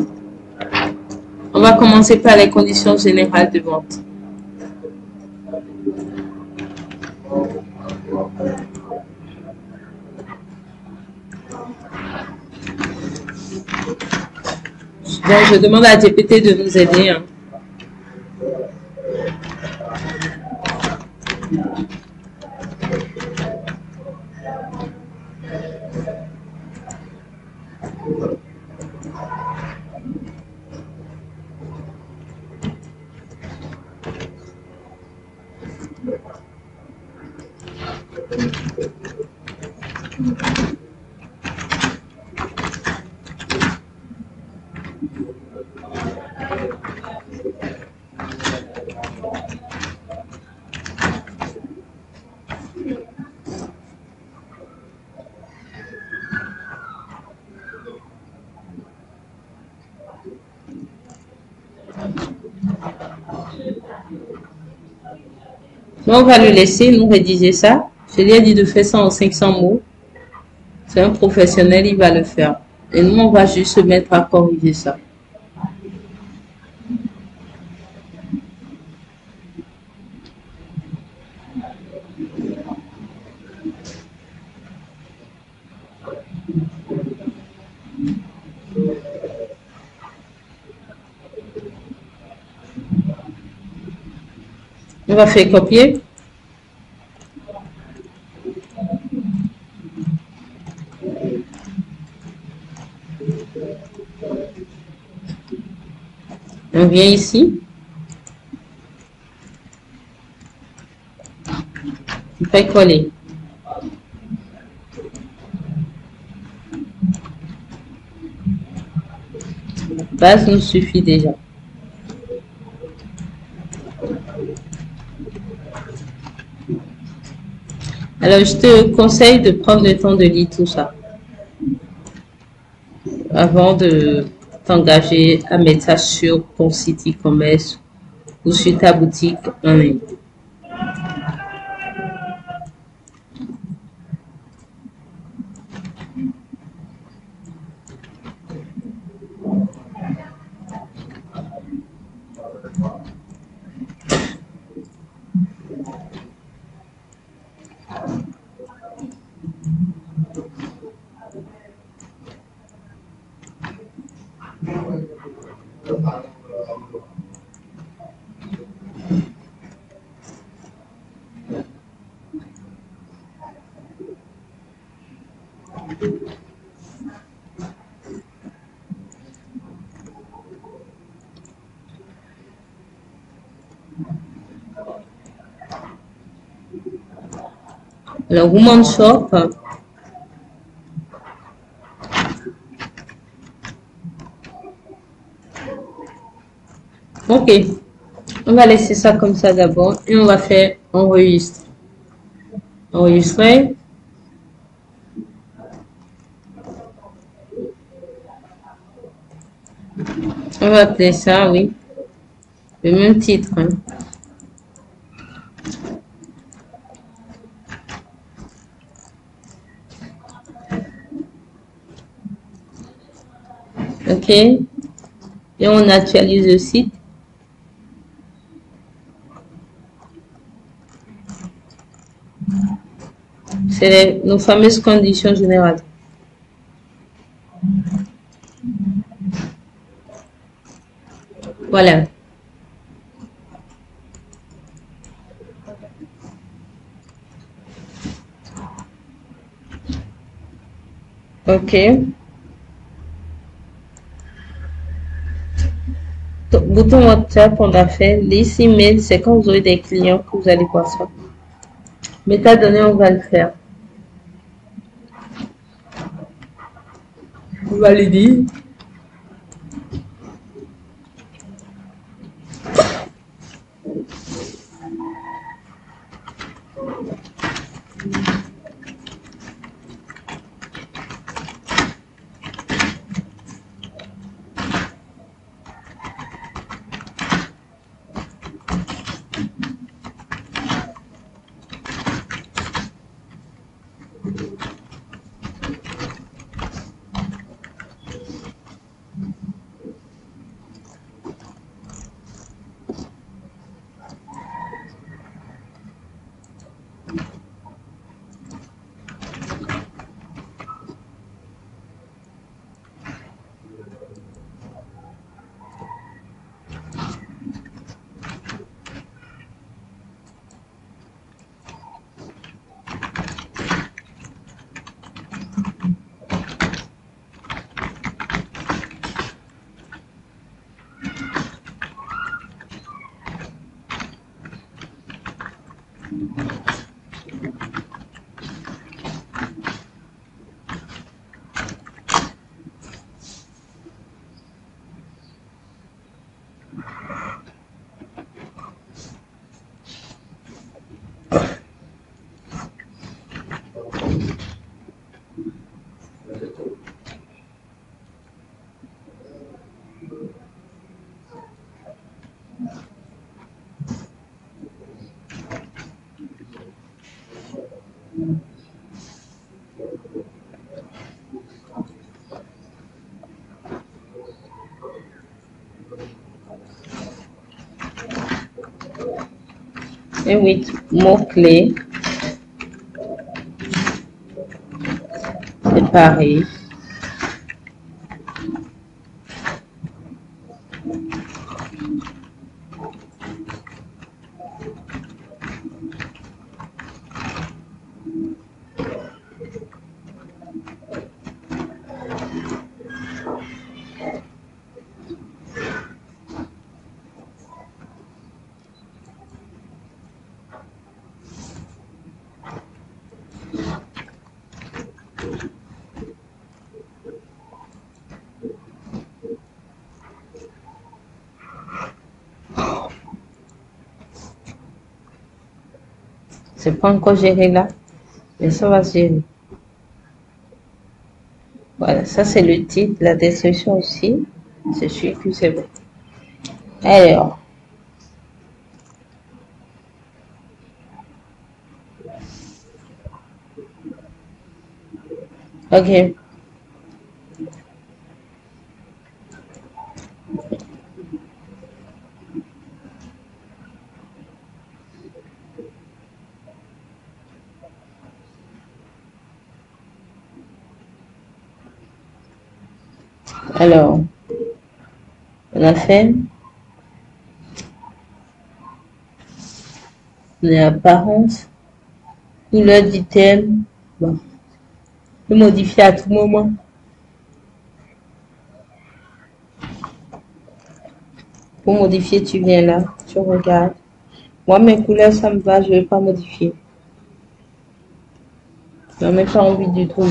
On va commencer par les conditions générales de vente. Donc, je demande à GPT de nous aider. On va le laisser nous rédiger ça. Je lui ai dit de faire ça en 500 mots. C'est un professionnel, il va le faire. Et nous, on va juste se mettre à corriger ça. On va faire copier. On vient ici. On fait coller. La base nous suffit déjà. Alors, je te conseille de prendre le temps de lire tout ça avant de t'engager à mettre ça sur ton site e-commerce ou sur ta boutique en ligne. Alors, Woman Shop, Ok, on va laisser ça comme ça d'abord et on va faire enregistrer. Enregistrer. On va appeler ça, oui, le même titre. Hein. Ok, et on actualise le site. C'est nos fameuses conditions générales. Voilà. Ok. Bouton WhatsApp, on a fait. Les emails, c'est quand vous aurez des clients que vous allez voir ça. Métadonnées, on va le faire. Valider. Et oui, mots-clés. C'est pareil. C'est pas encore géré là, mais ça va se gérer. Voilà, ça c'est le titre, la description aussi. C'est sûr que c'est bon. Alors, ok. Alors, on a fait. Les apparences, couleur du thème. Bon, je peux modifier à tout moment. Pour modifier, tu viens là, tu regardes. Moi, mes couleurs, ça me va, je ne vais pas modifier. Je n'ai même pas envie du tout.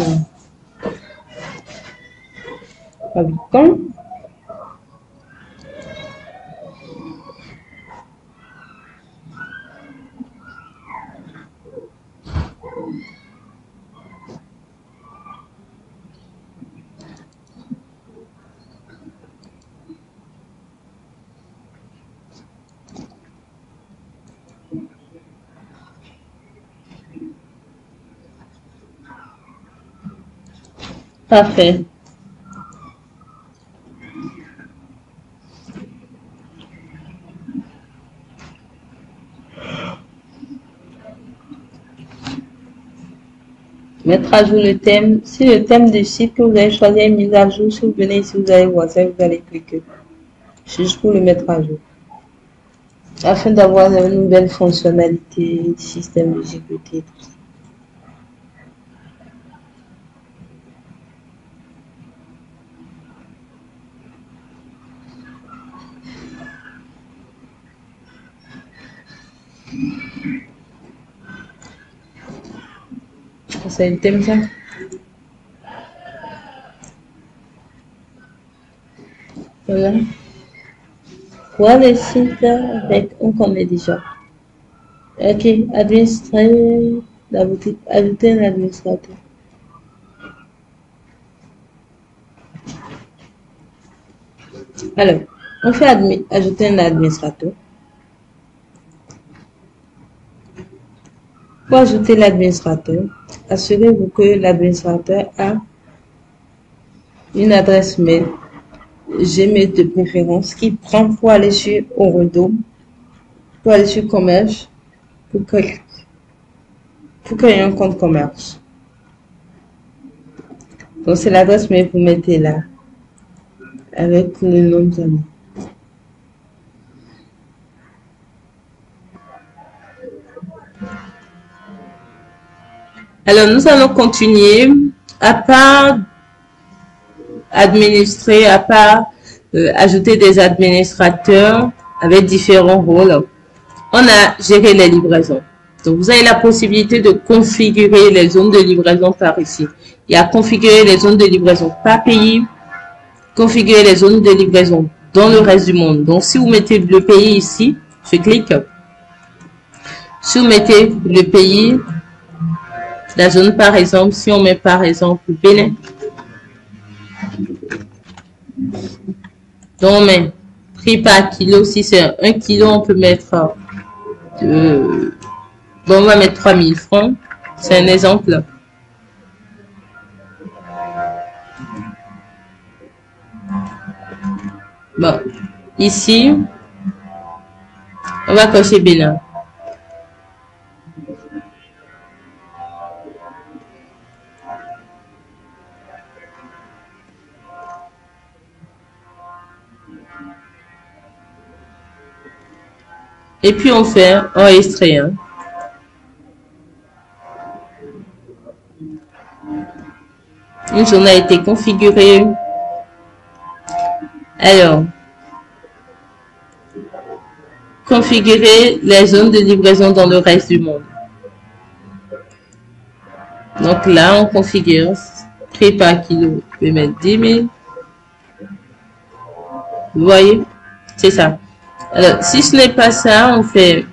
Fabricant. Parfait. Mettre à jour le thème. Si le thème du site que vous avez choisi est mis à jour, si vous venez ici, vous allez voir ça, vous allez cliquer. Juste pour le mettre à jour. Afin d'avoir une nouvelle fonctionnalité du système de sécurité. C'est le thème ça. Voilà. Voilà le site avec on connaît déjà. Ok, administrer la boutique, ajouter un administrateur. Alors, on fait ajouter un administrateur. Pour ajouter l'administrateur, assurez-vous que l'administrateur a une adresse mail Gmail de préférence qui prend pour aller sur Orodo, pour aller sur commerce, pour qu'il y ait un compte commerce. Donc c'est l'adresse mail que vous mettez là avec le nom de famille. Alors nous allons continuer à part administrer, à part ajouter des administrateurs avec différents rôles. On a géré les livraisons. Donc, vous avez la possibilité de configurer les zones de livraison par ici. Il y a configurer les zones de livraison par pays, configurer les zones de livraison dans le reste du monde. Donc, si vous mettez le pays ici, je clique. Si vous mettez le pays, la zone par exemple, si on met par exemple Bénin. Donc, on met prix par kilo. Si c'est 1 kilo, on peut mettre bon, on va mettre 3000 francs. C'est un exemple. Bon, ici, on va cocher Bénin. Et puis on fait enregistrer. Hein. Une zone a été configurée. Alors, configurer les zones de livraison dans le reste du monde. Donc là, on configure prix par kilo. Je vais mettre 10 000. Vous voyez, c'est ça. Alors, si ce n'est pas ça, on fait...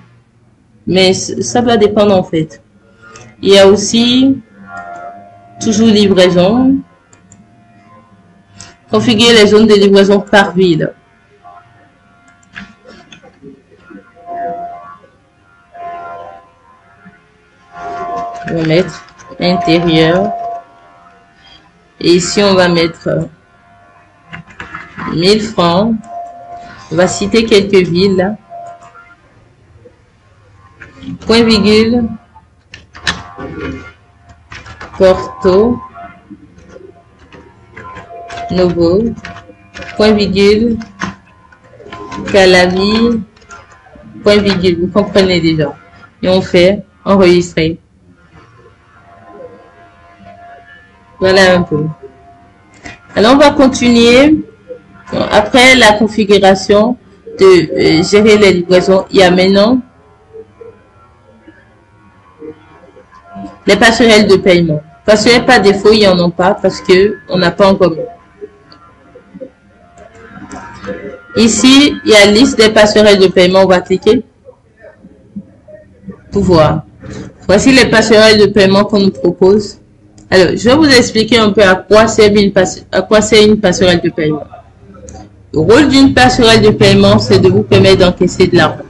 Mais ça va dépendre en fait. Il y a aussi toujours livraison. Configurer les zones de livraison par ville. On va mettre intérieur. Et ici, on va mettre 1000 francs. On va citer quelques villes là. Point virgule. Porto. Novo. Point virgule. Calavi. Point virgule. Vous comprenez déjà. Et on fait enregistrer. Voilà un peu. Alors on va continuer. Après la configuration de gérer les livraisons, il y a maintenant les passerelles de paiement. Passerelles par défaut, il n'y en a pas parce que on n'a pas encore mis. Ici, il y a liste des passerelles de paiement. On va cliquer pour voir. Voici les passerelles de paiement qu'on nous propose. Alors, je vais vous expliquer un peu à quoi sert une passerelle de paiement. Le rôle d'une passerelle de paiement, c'est de vous permettre d'encaisser de l'argent.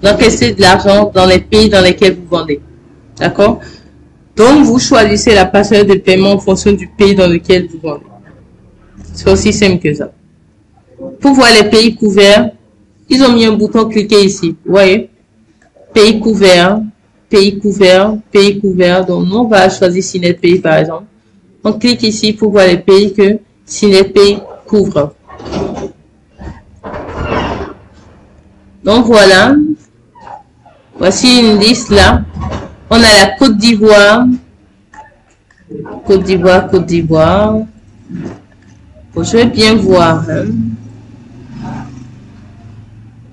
D'encaisser de l'argent dans les pays dans lesquels vous vendez. D'accord? Donc, vous choisissez la passerelle de paiement en fonction du pays dans lequel vous vendez. C'est aussi simple que ça. Pour voir les pays couverts, ils ont mis un bouton cliquez ici. Vous voyez? Pays couverts, pays couverts, pays couverts. Donc, nous, on va choisir SINET-Pays, par exemple. On clique ici pour voir les pays que SINET-Pays couvre. Donc, voilà. Voici une liste là. On a la Côte d'Ivoire. Côte d'Ivoire, Côte d'Ivoire. Bon, je vais bien voir. Hein.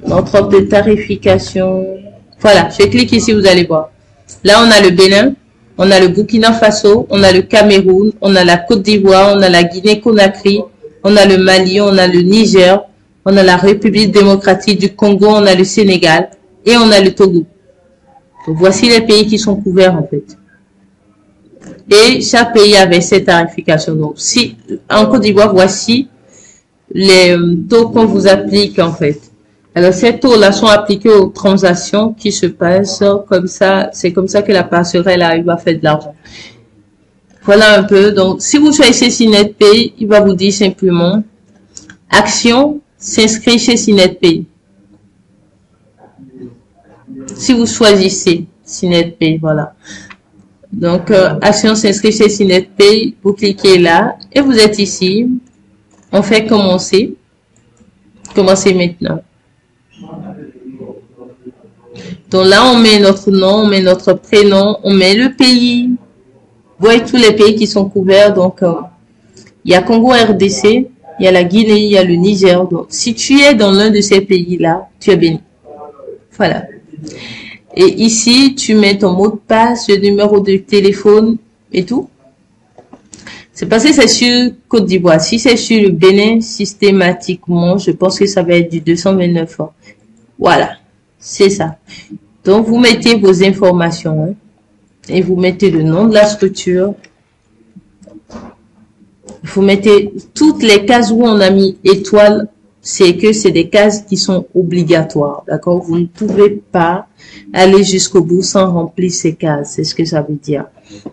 Notre offre de tarification. Voilà, je clique ici, vous allez voir. Là, on a le Bénin, on a le Burkina Faso, on a le Cameroun, on a la Côte d'Ivoire, on a la Guinée-Conakry, on a le Mali, on a le Niger, on a la République démocratique du Congo, on a le Sénégal et on a le Togo. Donc, voici les pays qui sont couverts en fait. Et chaque pays avait ses tarifications. Donc, si en Côte d'Ivoire, voici les taux qu'on vous applique en fait. Alors, ces taux-là sont appliqués aux transactions qui se passent comme ça. C'est comme ça que la passerelle arrive à faire de l'argent. Voilà un peu. Donc, si vous choisissez SINET-Pays, il va vous dire simplement Action s'inscrit chez SINET-Pays. Si vous choisissez SINET-Pays, voilà. Donc, Action s'inscrit chez SINET-Pays. Vous cliquez là et vous êtes ici. On fait commencer. Commencer maintenant. Donc là, on met notre nom, on met notre prénom, on met le pays. Vous voyez tous les pays qui sont couverts. Donc, il y a Congo RDC, il y a la Guinée, il y a le Niger. Donc, si tu es dans l'un de ces pays-là, tu es béni. Voilà. Et ici, tu mets ton mot de passe, le numéro de téléphone et tout. C'est parce que c'est sur Côte d'Ivoire. Si c'est sur le Bénin, systématiquement, je pense que ça va être du 229 ans. Voilà. C'est ça. Donc, vous mettez vos informations hein, et vous mettez le nom de la structure. Vous mettez toutes les cases où on a mis étoile. C'est que c'est des cases qui sont obligatoires. D'accord? Vous ne pouvez pas aller jusqu'au bout sans remplir ces cases. C'est ce que ça veut dire.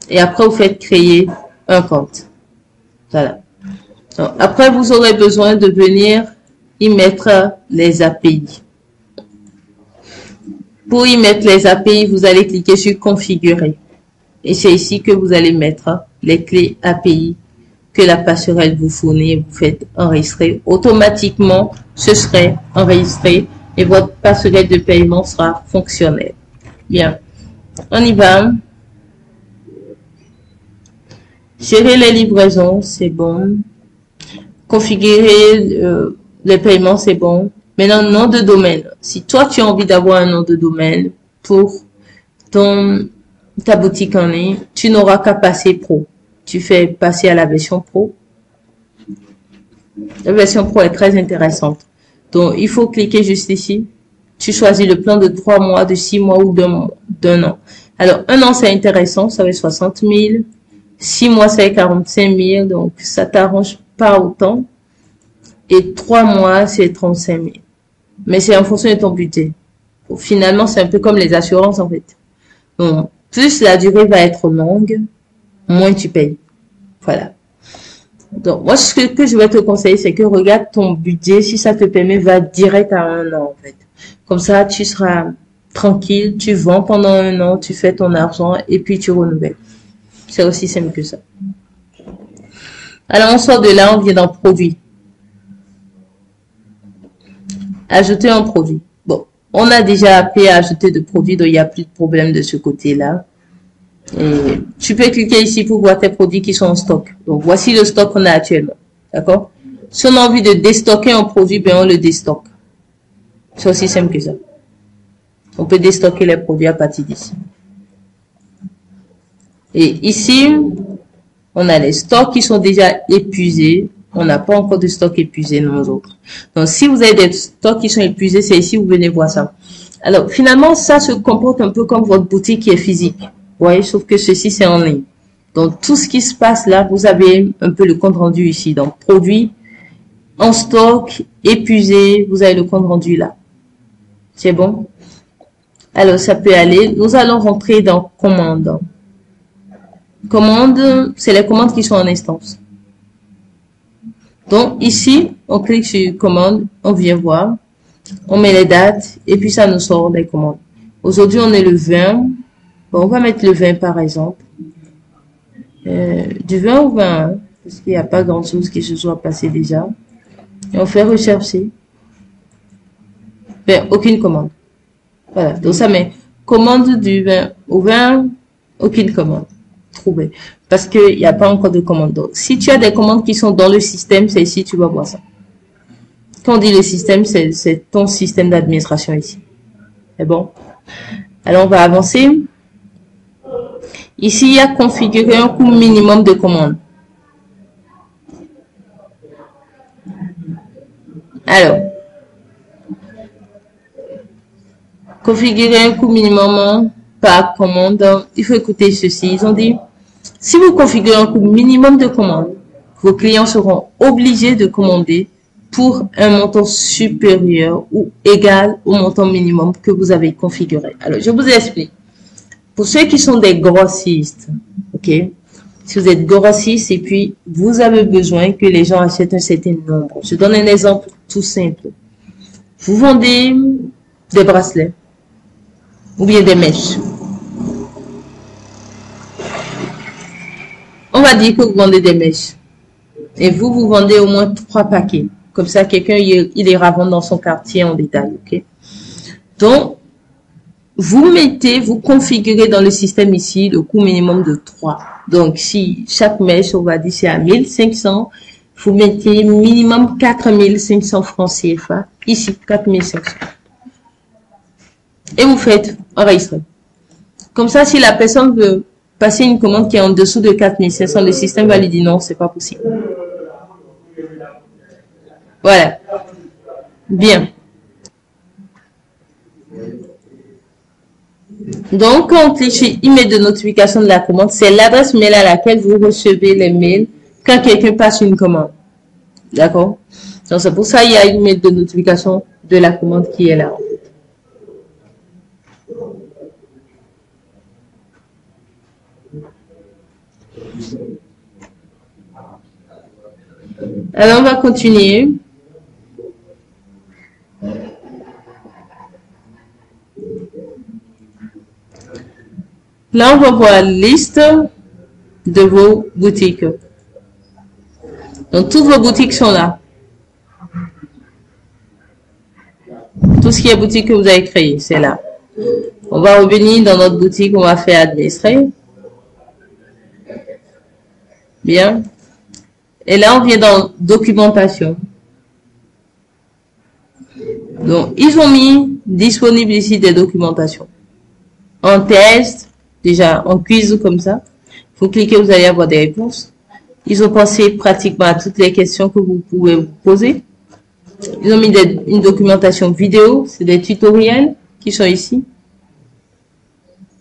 Et après, vous faites créer un compte. Voilà. Donc, après, vous aurez besoin de venir y mettre les API. Pour y mettre les API, vous allez cliquer sur configurer. Et c'est ici que vous allez mettre les clés API que la passerelle vous fournit et vous faites enregistrer. Automatiquement, ce serait enregistré et votre passerelle de paiement sera fonctionnelle. Bien. On y va. Gérer les livraisons, c'est bon. Configurer les paiements, c'est bon. Maintenant, nom de domaine. Si toi, tu as envie d'avoir un nom de domaine pour ta boutique en ligne, tu n'auras qu'à passer pro. Tu fais passer à la version pro. La version pro est très intéressante. Donc, il faut cliquer juste ici. Tu choisis le plan de 3 mois, de 6 mois ou d'un an. Alors, un an, c'est intéressant. Ça va être 60 000. 6 mois, c'est 45 000. Donc, ça t'arrange pas autant. Et 3 mois, c'est 35 000. Mais c'est en fonction de ton budget. Finalement, c'est un peu comme les assurances, en fait. Donc, plus la durée va être longue, moins tu payes. Voilà. Donc, moi, ce que je vais te conseiller, c'est que regarde ton budget. Si ça te permet, va direct à 1 an, en fait. Comme ça, tu seras tranquille, tu vends pendant 1 an, tu fais ton argent et puis tu renouvelles. C'est aussi simple que ça. Alors, on sort de là, on vient dans produit. Ajouter un produit. Bon, on a déjà appris à ajouter de produits, donc il n'y a plus de problème de ce côté-là. Et tu peux cliquer ici pour voir tes produits qui sont en stock. Donc, voici le stock qu'on a actuellement. D'accord? Si on a envie de déstocker un produit, ben on le déstocke. C'est aussi simple que ça. On peut déstocker les produits à partir d'ici. Et ici, on a les stocks qui sont déjà épuisés. On n'a pas encore de stock épuisé, nous autres. Donc, si vous avez des stocks qui sont épuisés, c'est ici, vous venez voir ça. Alors, finalement, ça se comporte un peu comme votre boutique qui est physique. Vous voyez, sauf que ceci, c'est en ligne. Donc, tout ce qui se passe là, vous avez un peu le compte rendu ici. Donc, produit, en stock, épuisé, vous avez le compte rendu là. C'est bon? Alors, ça peut aller. Nous allons rentrer dans commande. Commande, c'est les commandes qui sont en instance. Donc, ici, on clique sur commande, on vient voir, on met les dates, et puis ça nous sort des commandes. Aujourd'hui, on est le 20. Bon, on va mettre le 20 par exemple. Du 20 au 21, parce qu'il n'y a pas grand chose qui se soit passé déjà. Et on fait rechercher. Ben, aucune commande. Voilà. Donc, ça met commande du 20 au 20, aucune commande. Trouver. Parce qu'il n'y a pas encore de commande. Donc, si tu as des commandes qui sont dans le système, c'est ici, tu vas voir ça. Quand on dit le système, c'est ton système d'administration ici. C'est bon? Alors, on va avancer. Ici, il y a configurer un coût minimum de commande. Alors, configurer un coût minimum par commande. Il faut écouter ceci. Ils ont dit, si vous configurez un coût minimum de commande, vos clients seront obligés de commander pour un montant supérieur ou égal au montant minimum que vous avez configuré. Alors, je vous explique. Pour ceux qui sont des grossistes, ok, si vous êtes grossiste et puis vous avez besoin que les gens achètent un certain nombre. Je donne un exemple tout simple. Vous vendez des bracelets ou bien des mèches. On va dire que vous vendez des mèches et vous vendez au moins 3 paquets. Comme ça, quelqu'un, il ira vendre dans son quartier en détail, ok? Donc, vous configurez dans le système ici le coût minimum de 3. Donc, si chaque mèche, on va dire, c'est à 1500, vous mettez minimum 4500 francs CFA. Ici, 4500. Et vous faites enregistrer. Comme ça, si la personne veut passer une commande qui est en dessous de 4500, le système va lui dire non, c'est pas possible. Voilà. Bien. Donc, quand on clique sur email de notification de la commande, c'est l'adresse mail à laquelle vous recevez les mails quand quelqu'un passe une commande. D'accord? Donc, c'est pour ça qu'il y a une email de notification de la commande qui est là. Alors, on va continuer. Là, on va voir la liste de vos boutiques. Donc, toutes vos boutiques sont là. Tout ce qui est boutique que vous avez créé, c'est là. On va revenir dans notre boutique, on va faire administrer. Bien. Et là, on vient dans documentation. Donc, ils ont mis disponible ici des documentations. En test, déjà en quiz comme ça. Vous cliquez, vous allez avoir des réponses. Ils ont pensé pratiquement à toutes les questions que vous pouvez vous poser. Ils ont mis une documentation vidéo, c'est des tutoriels qui sont ici.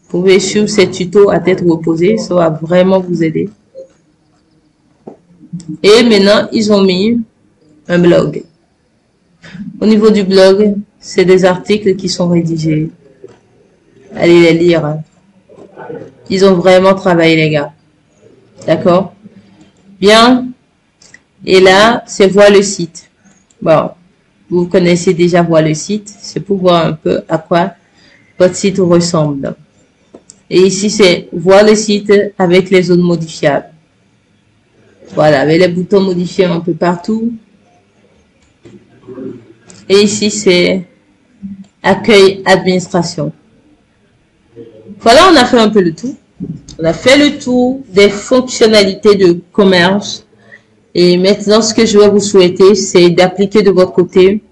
Vous pouvez suivre ces tutos à tête reposée, ça va vraiment vous aider. Et maintenant, ils ont mis un blog. Au niveau du blog, c'est des articles qui sont rédigés. Allez les lire. Ils ont vraiment travaillé, les gars. D'accord? Bien. Et là, c'est voir le site. Bon, vous connaissez déjà voir le site. C'est pour voir un peu à quoi votre site ressemble. Et ici, c'est voir le site avec les zones modifiables. Voilà, avec les boutons modifiés un peu partout. Et ici, c'est accueil administration. Voilà, on a fait un peu le tout. On a fait le tour des fonctionnalités de commerce. Et maintenant, ce que je vais vous souhaiter, c'est d'appliquer de votre côté.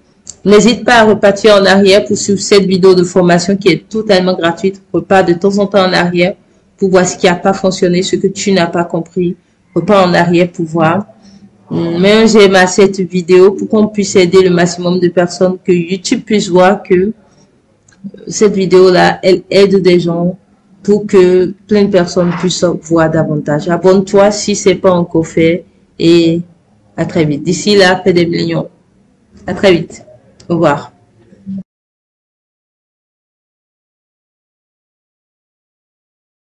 N'hésite pas à repartir en arrière pour suivre cette vidéo de formation qui est totalement gratuite. Repars de temps en temps en arrière pour voir ce qui n'a pas fonctionné, ce que tu n'as pas compris. Repars en arrière pour voir. Mets un j'aime à cette vidéo pour qu'on puisse aider le maximum de personnes, que YouTube puisse voir que cette vidéo-là, elle aide des gens pour que plein de personnes puissent voir davantage. Abonne-toi si c'est pas encore fait et à très vite. D'ici là, fais des millions. À très vite. Au revoir.